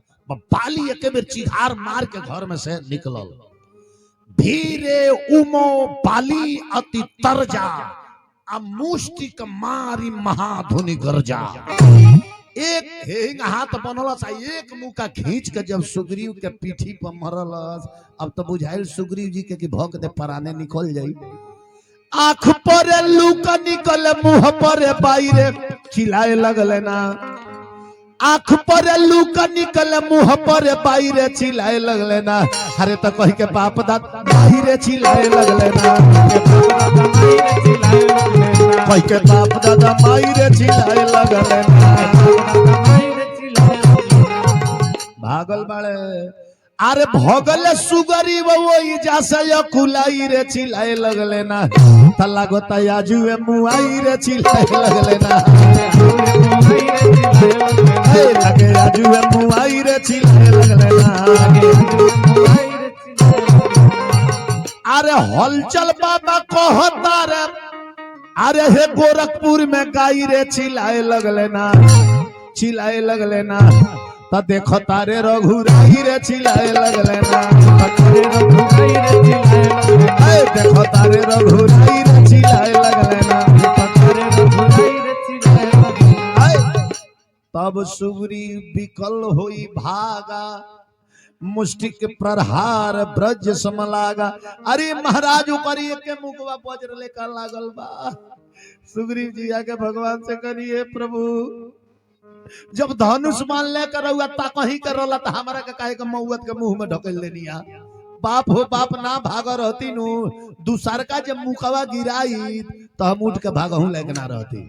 बाली एके बेर चिहार मार के घर में से निकलल धीरे उमो बाली अति तरजा आ मुष्टिक मारी महाधुनि गरजा एक हेंग हाथ बनल एक मुका खींच के जब सुग्रीव के पीठी पर मरल अब तो बुझाइल सुग्रीव जी के कि भौंक दे पराने निकल जाई आँख पर लूक निकले मुंह पर बाईरे चिल्लाए लगले ना आँख पर लूक निकले मुंह पर बाईरे चिल्लाए लगले ना अरे तो कह के बाप दाद बाईरे चिल्लाए लगले ना कह के बाप दादा माईरे चिल्लाए लगले ना भागल बाड़े अरे भगल सुगरी वही जैसे कुलाई रे चिल्लाए लगले ना तला गोता याजुए मुआई रे चिल्लाए लगले ना लगे याजुए मुआई रे चिल्लाए लगले ना अरे हलचल बाबा कहता रे अरे हे गोरखपुर में गाई रे चिल्लाए लगले ना चिल्लाए लगले ना तो देखो तारे रघुराई रे चिल्लाए लगले ना देखो तारे रघुराई रे चिल्लाए लगले ना तब सुग्रीव विकल होई भागा मुष्टिक प्रहार ब्रज समलागा अरे महाराज ऊपर के मुकवा वज्र लेकर लागल बा सुग्रीव जी आके भगवान से करिए प्रभु जब धनुष मान लेकर हुआ ता कहीं कर रहा था हमारा का काहे के मौत के मुंह में ढकेल लेनी बाप हो बाप ना भाग रहती नु दूसर का जब मुकवा गिराई तो हम उठ के भागहू लेके ना रहती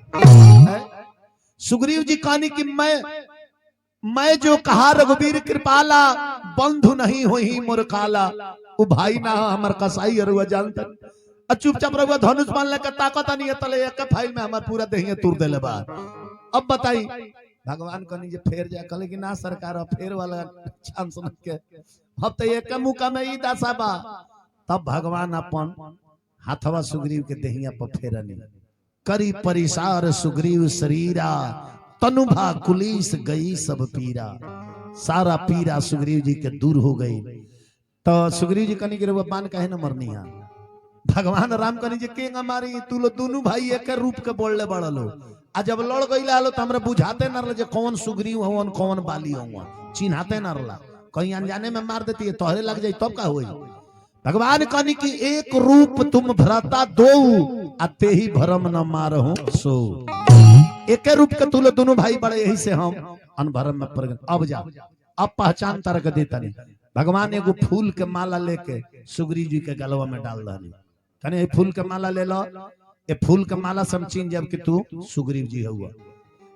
सुग्रीव जी कहानी कि मैं जो कहा रघुवीर कृपाला बंधु नहीं होई मोर काला वो भाई ना हमर कसाई अरुआ जानता चुपचाप रहुआ धनुष मान लेकर ताकत नहीं है तले एक फाइल में हमार पूरा देहिए तुर देले बा अब बताई भगवान कनी जे फेर जाए कहले कि ना सरकार फेर वाला चांस न के अब तो एक मुका में ई दशा बा तब भगवान अपन हाथवा सुग्रीव के देहिया पर फेरनी करी परिसार सुग्रीव शरीरा तनुभा कुलीस गई सब पीरा सारा पीरा सुग्रीव जी के दूर हो गई तो सुग्रीव जी कनी के बान कहे न मरनी है भगवान राम कनी जे के मारी तू लो दोनों भाई एक रूप के बोलले बड़लो आ जब लड़ गईला लो तो हमरा बुझाते न रहे कौन सुग्रीव हवन कौन बाली हुआ चिन्हाते न रहा कहीं अनजाने में मार देती है तोहरे लग जाए तब का होई भगवान कहनी कि एक रूप तुम भ्राता दो अते ही भरम न मारहु सो एक रूप के तुलो दोनों भाई बड़े यही से हम अनभरम में पड़ गए अब जा अब पहचान तार के देता नहीं भगवान एगो फूल के माला लेके सुग्रीव जी के गलवा में डाल रही कने फूल के माला ले लो ये फूल के माला से हम चिन्ह जब कि तू सुग्रीव जी हुआ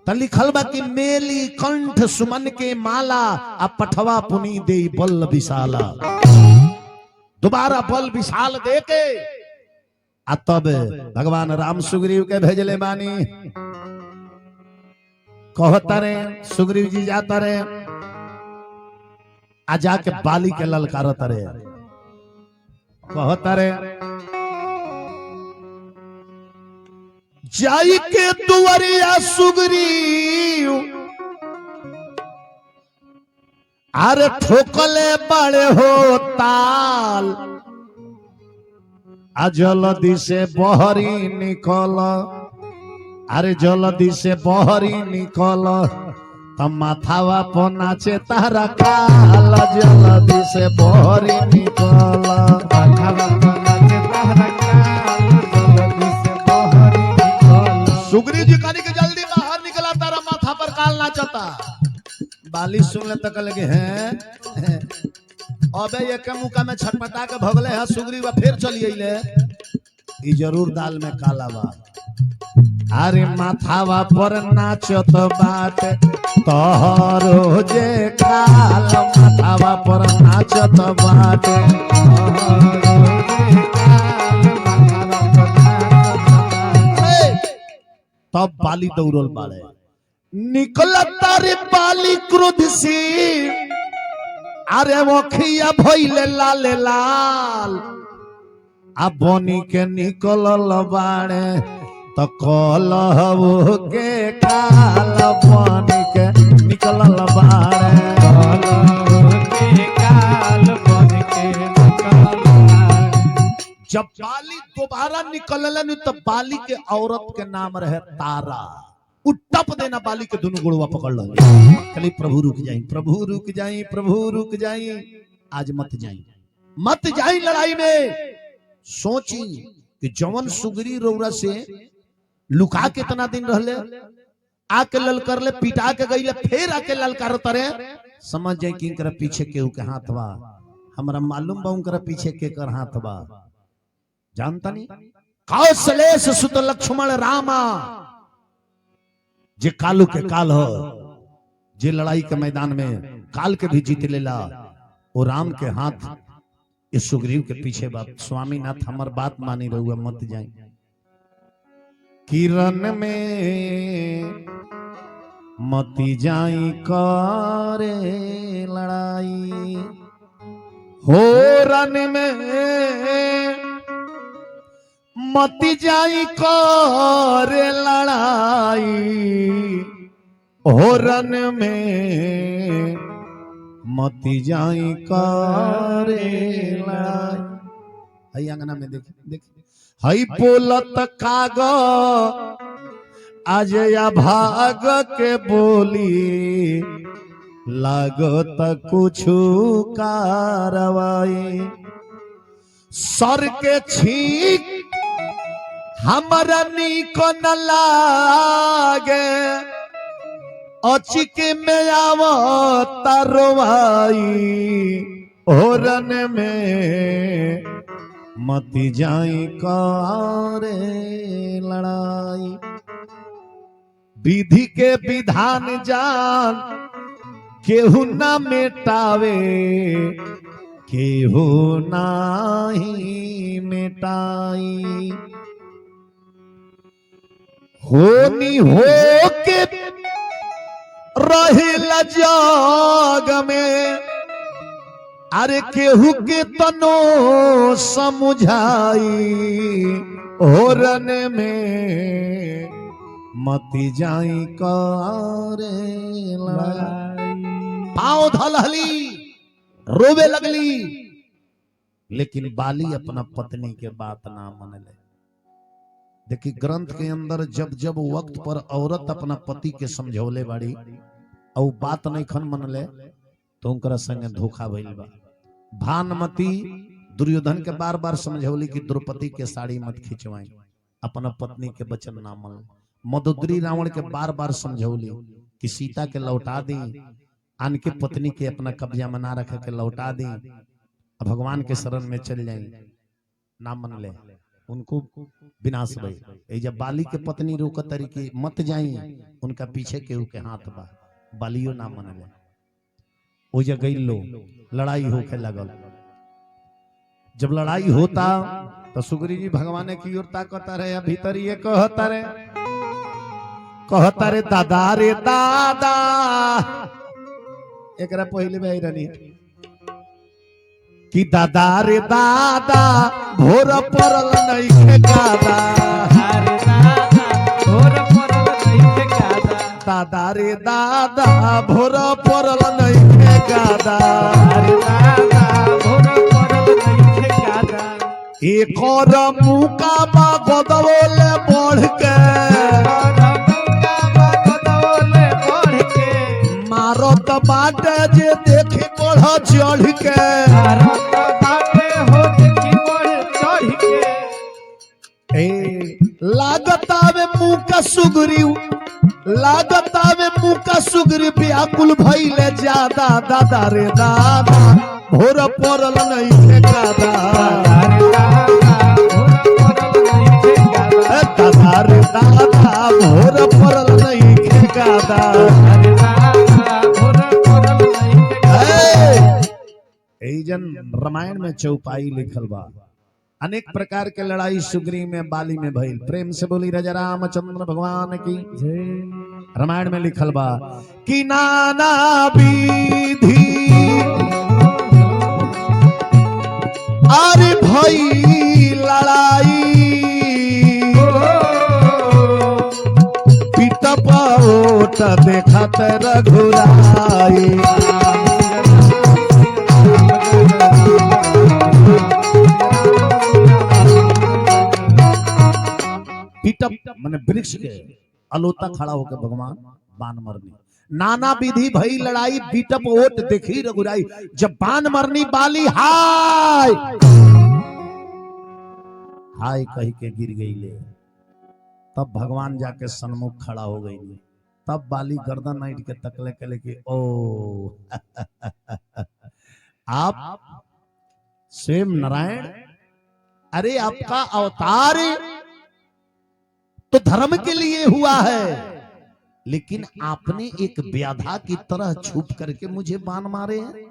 त लिखल बा कि मेली कंठ सुमन के माला आ पठवा पुनी दे बल विशाला दोबारा बल विशाल दे के आ तब भगवान राम सुग्रीव के भेजले बानी। कहता रे सुग्रीव जी जाता रे आ जाके बाली के ललकारता रे। कहता रे जाई के दुवरिया सुग्रीव अरे ठोकले बड़े हो ताल आ जल्दी से बहरी निकल। अरे जल्दी से बहरी निकल तब माथावा पर नाचे तारा काल। जल्दी से बहरी निकल माथावा पर नाचे तारा काल। जल्दी से बहरी निकल। सुग्रीव जी कहने के जल्दी बाहर निकला तारा माथा पर काल नाचता। बाली सुन ले तक लगे हैं अबे एक मुका में छटपटा के भगले है सुग्रीव फिर चलिए ले ई जरूर दाल में काला बा। अरे माथावा पर नाचत बात तोहरो जे काल। माथावा पर नाचत बात तब बाली दौड़ल बाड़े। निकलता रे बाली क्रोध से अरे वखिया भइले लाल लाल। आ बनी के निकलल बाड़े तो कलहू के काल। बनी के निकलल बाड़े जब बाली दोबारा निकललन तो बाली के औरत के नाम रहे तारा। उट्टप देना बाली के दोनों गुड़वा पकड़ लो। खाली प्रभु रुक जाई, प्रभु रुक जाई, प्रभु रुक जाई। आज मत जाई, मत जाई लड़ाई में। सोची कि जवन सुग्री रौरा से लुका के इतना दिन रहले आके ललकर ले पिटा के गईले फिर आके ललकार तरे समझ जाए कि इनकर पीछे केहू के हाथ बा। हमरा मालूम बा उनकर पीछे के कर हाथ बा। जानता नहीं कौशलेश सुत लक्ष्मण रामा जे कालू के काल हो जे लड़ाई के मैदान में काल के भी जीत लेला वो राम के हाथ इस सुग्रीव के पीछे बाप। स्वामीनाथ हमार बात मानी रहुआ मत जाए। किरण में मती जाई करे लड़ाई हो रन में मती जाई करे लड़ाई हो रन में मती जाई करे लड़ाई। हई अंगना में देख देख हई बोलत काग आज या भाग के बोली लागत कुछु कार्रवाई। सर के छीक हमरा नीक न लागे अचिके में आवत तरवाई हो रन में मती जाई करे लड़ाई। विधि के विधान जान केहू ना मेटावे केहू नाही मेटाई। होनी हो के रहेला जग में अरे केहू के तनो समझाई हो रन में मती जाई करे लड़ाई। पाँव धलहली रोवे लगली लेकिन बाली अपना पत्नी के बात ना मनले। देखिए ग्रंथ के अंदर जब जब वक्त पर औरत अपना पति के समझौले बाड़ी और बात नहीं खन मनले तो उनकरा संगे धोखा भइल बा। भानुमति दुर्योधन के बार बार समझौली कि द्रौपदी के साड़ी मत खिंचवाई अपना पत्नी के वचन ना मन। मदोदरी रावण के बार बार समझौली कि सीता के लौटा दी आन के पत्नी के अपना कब्जा में ना रख के लौटा दी भगवान के शरण में चल जाई ना मन ले उनको विनाश भई। जब बाली के पत्नी रोक तरीके मत जाई उनका पीछे केहू के हाथ बा बालियो ना मन ले। ओ जगह लो लड़ाई होके लगल। जब लड़ाई होता तो सुग्री जी भगवान की ओर ताकता रहे, भीतर ये कहता रे दादा रे दादा। एक पहले भाई रानी कि दादा रे दादा भोर परल नहीं गादा। दादा रे दादा भोर परल नहीं गादा। एक और मुकाबा गदवले बढ़ के मारत बाटे जे देखे बढ़ चढ़ के। लागतावे मुंह का सुगरी, लागतावे मुंह का सुगरी व्याकुल भइले ज्यादा। दादा रे दादा भोर परल नहीं गादा। दादा रे दादा भोर परल नहीं गादा। जन रामायण में चौपाई लिखल बा, अनेक प्रकार के लड़ाई सुग्री में बाली में भइल। प्रेम से बोली राजा रामचंद्र भगवान की जय। रामायण में लिखल बा कि नाना विधि अरे भई लड़ाई पिटपट देखत रघुराई। पीटप माने वृक्ष के अलोता खड़ा होकर भगवान बाण मरनी। नाना विधि भई लड़ाई पीटप ओट देखी रघुराई। जब बाण मरनी बाली हाय हाय कही के गिर गई ले, तब भगवान जाके सन्मुख खड़ा हो गई। तब बाली गर्दन नाइट के तकले के लेके ओ आप स्वयं नारायण, अरे आपका अवतार तो धर्म के लिए हुआ है, लेकिन आपने एक व्याधा की तरह छुप करके मुझे बाण मारे हैं।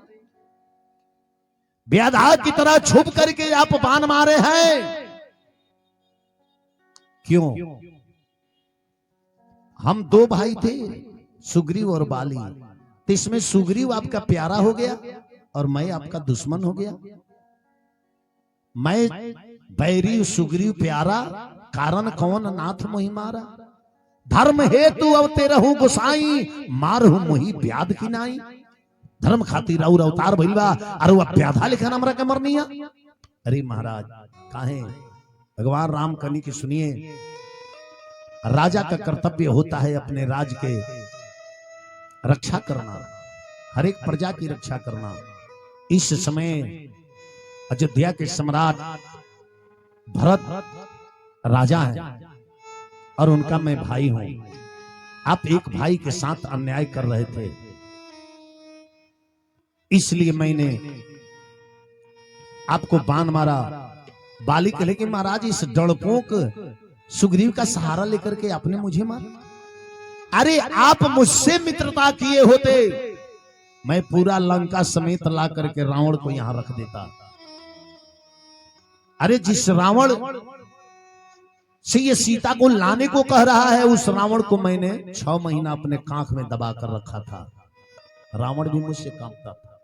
व्याधा की तरह छुप करके आप बाण मारे हैं क्यों? हम दो भाई थे, सुग्रीव और बाली, तो इसमें सुग्रीव आपका प्यारा हो गया और मैं आपका दुश्मन हो गया। मैं बैरी सुग्रीव प्यारा, कारण कौन नाथ मोहि मारा। धर्म हेतु अवते रहूं गोसाई, मारहु मोहि व्याध की नाई। धर्म खातिर और अवतार भइलबा और वह व्याधा लिखा हमरा के मरनिया। अरे महाराज काहे भगवान राम कनी की सुनिए, राजा का कर्तव्य होता है अपने राज के रक्षा करना, हर एक प्रजा की रक्षा करना। इस समय अयोध्या के सम्राट भरत राजा हैं और उनका मैं भाई हूं। आप एक भाई के साथ अन्याय कर रहे थे, इसलिए मैंने आपको बाण मारा। बाली कहे कि महाराज इस डरपोक सुग्रीव का सहारा लेकर के आपने मुझे मारा। अरे आप मुझसे मित्रता किए होते, मैं पूरा लंका समेत ला करके रावण को यहां रख देता। अरे जिस रावण से ये सीता को लाने को कह रहा है, उस रावण को मैंने 6 महीना अपने कांख में दबा कर रखा था। रावण भी मुझसे कांपता था।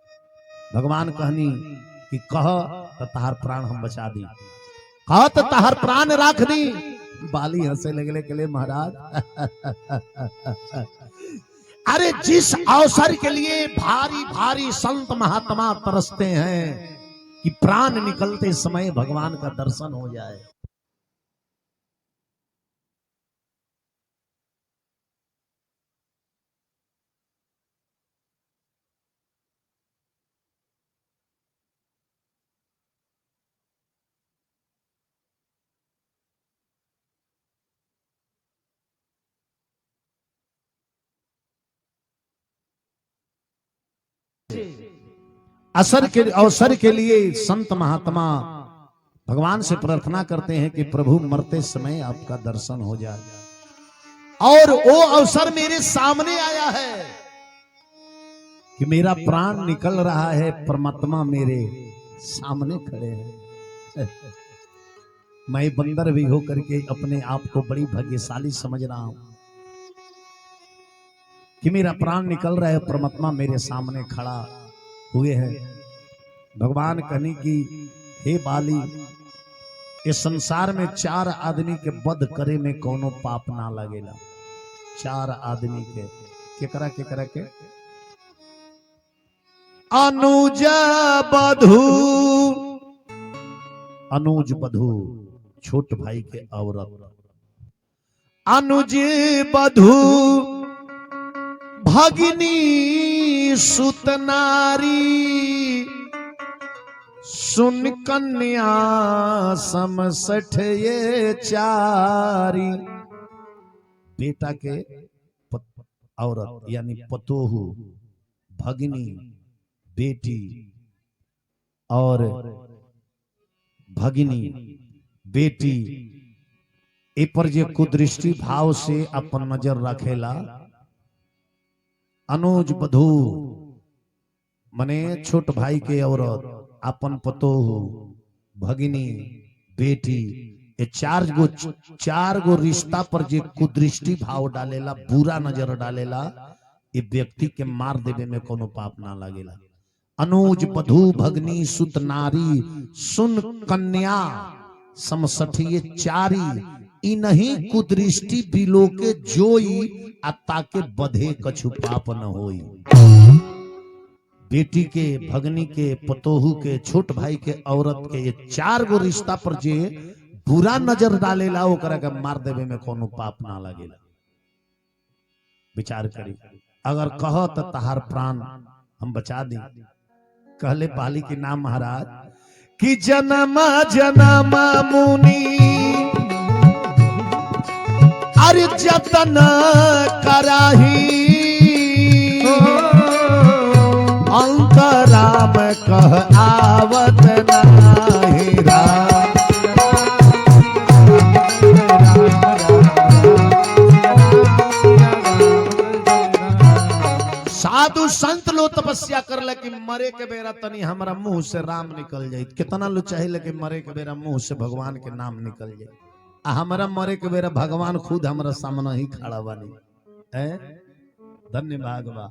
भगवान कहनी कि कह तो तहार प्राण हम बचा दी, कह तो तहार प्राण राख दी। बाली हंसे लगले के लिए महाराज अरे जिस अवसर के लिए भारी भारी संत महात्मा तरसते हैं कि प्राण निकलते समय भगवान का दर्शन हो जाए। अवसर के लिए संत महात्मा भगवान से प्रार्थना करते हैं कि प्रभु मरते समय आपका दर्शन हो जाए। और वो अवसर मेरे सामने आया है कि मेरा प्राण निकल रहा है, परमात्मा मेरे सामने खड़े हैं। मैं बंदर भी हो करके अपने आप को बड़ी भाग्यशाली समझ रहा हूं कि मेरा प्राण निकल रहा है, परमात्मा मेरे सामने खड़ा हुए है। भगवान कहने की हे बाली, इस संसार में 4 आदमी के वध करे में कोनो पाप ना लगेला। 4 आदमी के केकरा केकरा के? अनुज बधू, अनुज बधू छोट भाई के औरत, अनुज बधू भगिनी सुत नारी, सुन कन्या समसठ ये चारी। बेटा के औरत यानी पतोहू, भगिनी बेटी और भगिनी बेटी ए पर जे कुदृष्टि भाव से अपन नजर रखेला। अनुज बधू मने छोट भाई के औरत, अपन पतोहू, भगिनी बेटी, ये 4 गो रिश्ता पर जे कुदृष्टि भाव डालेला, बुरा नजर डालेला, ये व्यक्ति के मार देवे में कोनो पाप ना लगेला। अनुज बधू भगनी सुत नारी, सुन कन्या समसठ ये चारी, इन्हीं कुदृष्टि बिलो के जोई, आ ताके बधे कछु पाप न होई। बेटी के, भगनी के, पतोहू के, छोट भाई के, औरत के, ये 4 गो रिश्ता पर जे बुरा नजर डालेला, ओकरा के मार देवे में कोनो पाप ना लगेला। विचार करी, अगर कहो तो तहार प्राण हम बचा दी। कहले बाली के नाम महाराज कि जन्म जन्म मुनि अरे जतन कराही, अंतराम कह आवत नाही राम। साधु संत लो तपस्या कर ले कि मरे के बेरा तनी हमारा मुंह से राम निकल जाए। कितना लो चाहिए कि मरे के बेरा मुंह से भगवान के नाम निकल जाए। हमारा मरे के बेरा भगवान खुद हमारा सामने ही खड़ा बानी है। धन्य भागवा।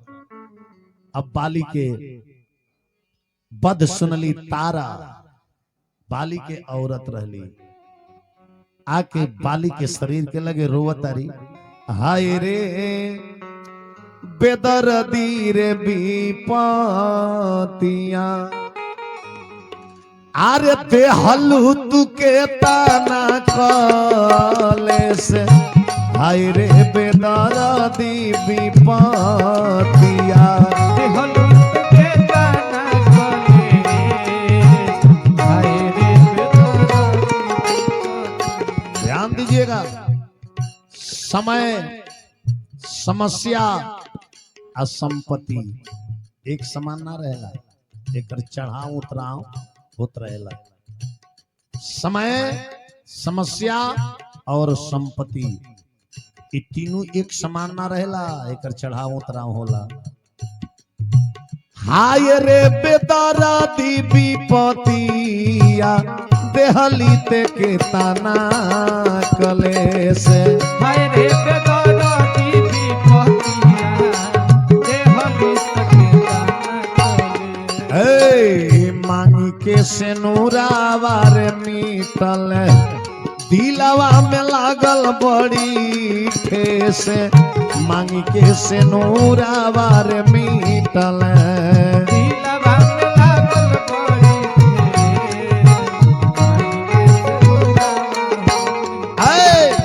अब बाली के बद सुनली तारा, बाली के औरत रहली, आके बाली के शरीर के लगे रोवतारी, हाय रे बेदर्दी रे विपतिया, आरे देहलू तू के ताना कले से, हाय रे बेदर्दी विपतिया, देहलू तू के ताना कले, हाय रे बेदर्दी। ध्यान दीजिएगा, समय, समस्या और संपत्ति एक समान ना रहेला, एक चढ़ाव उतराव होत रहेला। समय, समस्या और संपत्ति ये तीनों एक समान ना रहेला, एक चढ़ाव उतराव होला। हाय रे बेदर्दी विपतिया, देहली ते के ताना कले से, हाय रे बेदर्दी विपतिया, देहली ते के ताना कले। मांगी के सेनुरावार मीटल, दिलवा में लागल बड़ी ठेस, मांगी के सेनुरावार मीटल, दिलवा में लागल बड़ी ठेस।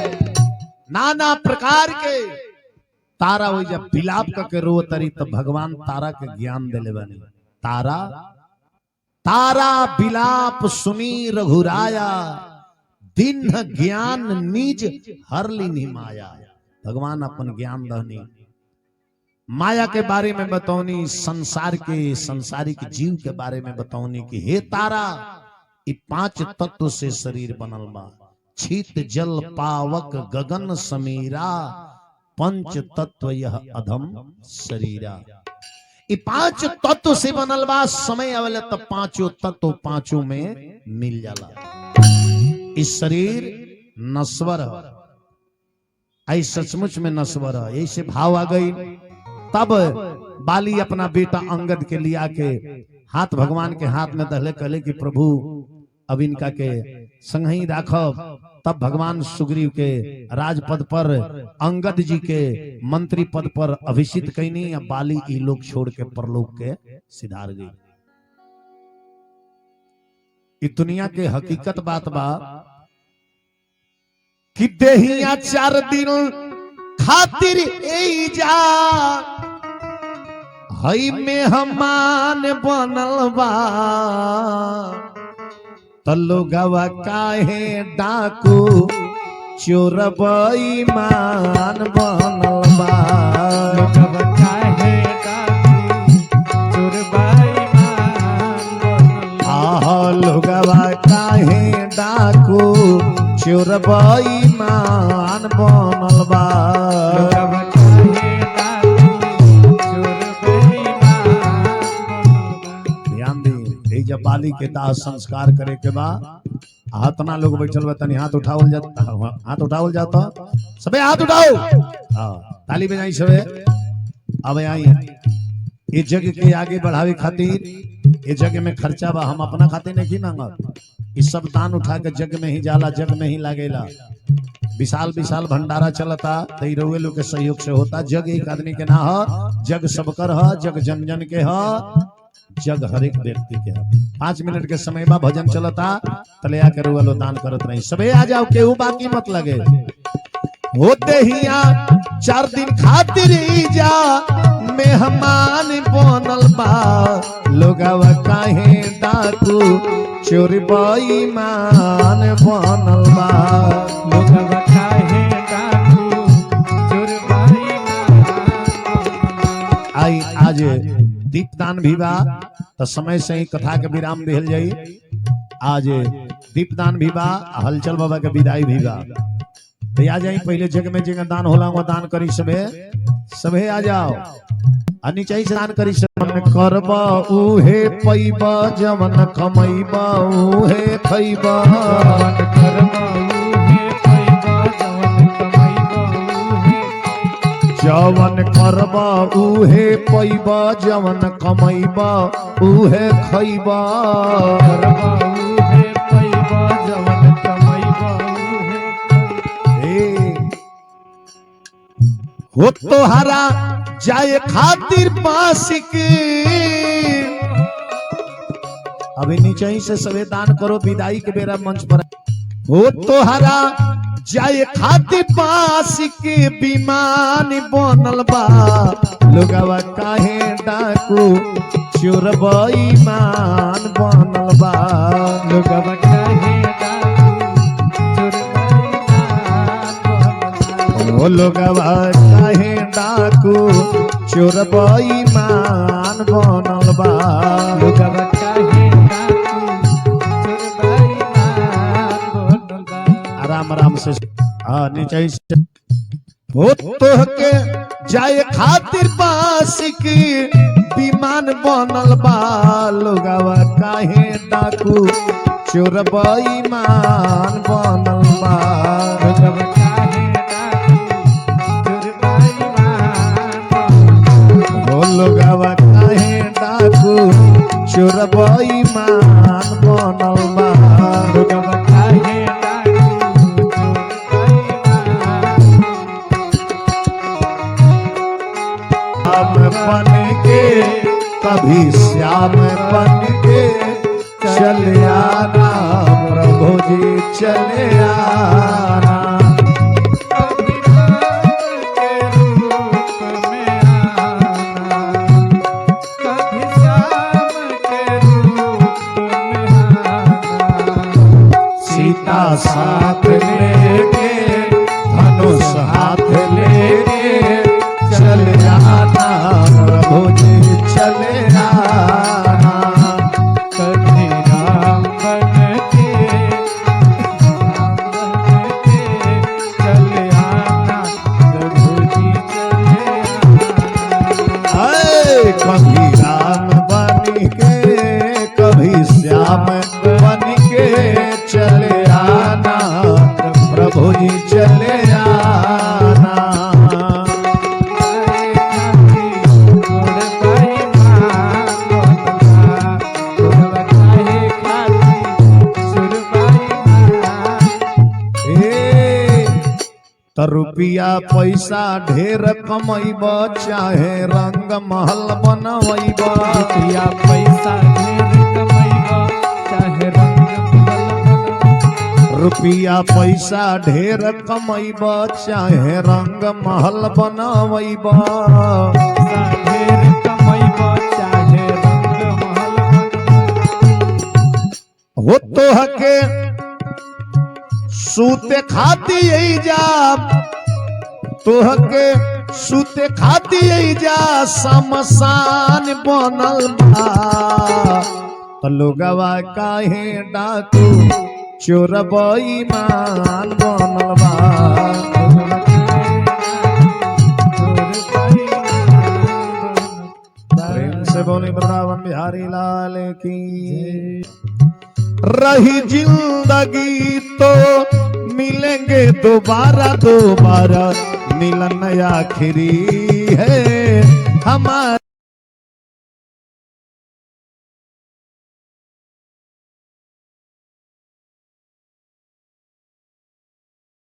नाना प्रकार के तारा हो जब बिलाप के रो तरी तो भगवान तारा के ज्ञान दिले बनी। तारा तारा बिलाप सुनी रघुराया, दिन ज्ञान निज हरलिनी माया। भगवान अपन ज्ञान दहनी, माया के बारे में बतौनी, संसार के, संसारिक जीव के बारे में बतौनी कि हे तारा, ये 5 तत्व से शरीर बनल बा। छित जल पावक गगन समीरा, 5 तत्व यह अधम शरीरा। ये 5 तत्व से बनल बा। समय आवेला तब 5 तत्व 5 में मिल जाला। इस शरीर नश्वर है, आई सचमुच में नश्वर है। ऐसे भाव आ गई। तब बाली अपना बेटा अंगद के लिया के हाथ भगवान के हाथ में दहले, कहले कि प्रभु अब इनका के संग ही राखब। तब भगवान सुग्रीव के राजपद पर अंगद जी के मंत्री पद पर अभिषिक्त कैनी। अब बाली ई लोग छोड़ के परलोक के सिधार गई। ई दुनिया के हकीकत बात बा कि देहिया 4 दिन खातिर ए जा हई मेहमान बनल बा। तल्लो गवा काहे डाकू चोर बेईमान बनल बा। गवा काहे डाकू चोर बेईमान बनल बा। आहा लोगवा काहे डाकू चोर बेईमान बनल बा। गवा काहे डाकू चोर बेईमान बनल बा। ध्यान दी, जब बाली के दाह संस्कार करे के बाद हाथना लोग बैठल बा, तनी हाथ उठावल जाता, हाथ उठावल जाता, सबे हाथ उठाओ। हाँ, ताली बजाई सबे। अब आई ये जग के आगे बढ़ावे खातिर, ये जग में खर्चा बा, हम अपना खातिर नहीं मांगत। इस सब दान उठा के जग में ही जाला, जग में ही लागेला। विशाल विशाल भंडारा चलता तो रउए लोग के सहयोग से होता। जग एक आदमी के ना हो, जग सबकर हो, जग जन जन के हो, जग हर एक व्यक्ति के है। 5 मिनट के समय में भजन चलता, तले आकर लो दान करत नहीं। सबे आ जाओ, केहू बाकी मत लगे। होते ही 4 दिन खातिर जा मेहमान बनल बा। लोगवा काहे डाकू चोर बेईमान बनल बा। लोगवा काहे डाकू चोर बेईमान बनल बा। आई आज दीपदान भी बा, तो समय से ही कथा के विराम दिल जाई। आज दीपदान भी बा, हलचल बाबा के विदाई भी बा। तो आ जाई, पहले जग में जगह दान होला वो दान करी। सबे सबे आ जाओ, नीचे से दान करी। मन करबा उहे पैबा, जवन कमैबा उहे खैबा। जवन करबा उहे पैबा, जवन कमैबा उहे। जवन करबा उहे पैबा, जवन कमैबा उहे खैबा। करबा उहे पैबा, जवन कमैबा उहे। हो तोहरा जाए खातिर पासिक। अभी नीचे ही से सवे दान करो, विदाई के बेरा मंच पर। हो तोहरा जाए खातिर पासिक, विमान बनल बा। लोगवा काहे डाकू चोर बेईमान बनल बा। लोगवा काहे डाकू चोर बेईमान बनल बा। ओ लोगवा काहे डाकू चोर बेईमान बनल बा। लोगवा काहे डाकू चोर बेईमान बनल बा। आराम आराम से नीचे से। हो तो के जाए खातिर पासिक, विमान बनल बा। लोगवा काहे डाकू चोर बेईमान बनल बा। लोगवा काहे डाकू चोर बेईमान बनल बा। हो लोगवा काहे डाकू चोर बेईमान बनल बा। लोगवा काहे डाकू चोर बेईमान। श्याम बन के कभी श्याम बन के चले आना, प्रभु जी चले आना। कभी राम के रूप में आना, कभी श्याम के रूप में आना। सीता साथ लेके धनुष हाथ लेके चले आना, प्रभु जी चले आना। कभी राम बन के चले आना, प्रभु जी चले आना। हाय, कभी राम बन के कभी श्याम बन के चले आना, कोई चले आना। त रुपया पैसा ढेर कमैब चाहे रंग महल बनवैब। रुपया पैसा ढेर कमैब चाहे रंग महल। रुपया पैसा ढेर कमैब चाहे रंग महल बनवैब। ढेर कमैब चाहे रंग महल। हो तो हके सूते खाती जा, तोहके सूते खाती जा शमशान बनल बा। त लोगवा काहे डाकू चोर बेईमान बनल बा। प्रेम से बोले वृंदावन बिहारी लाल की। रही जिंदगी तो मिलेंगे दोबारा, दोबारा मिलन आखिरी है हमारा।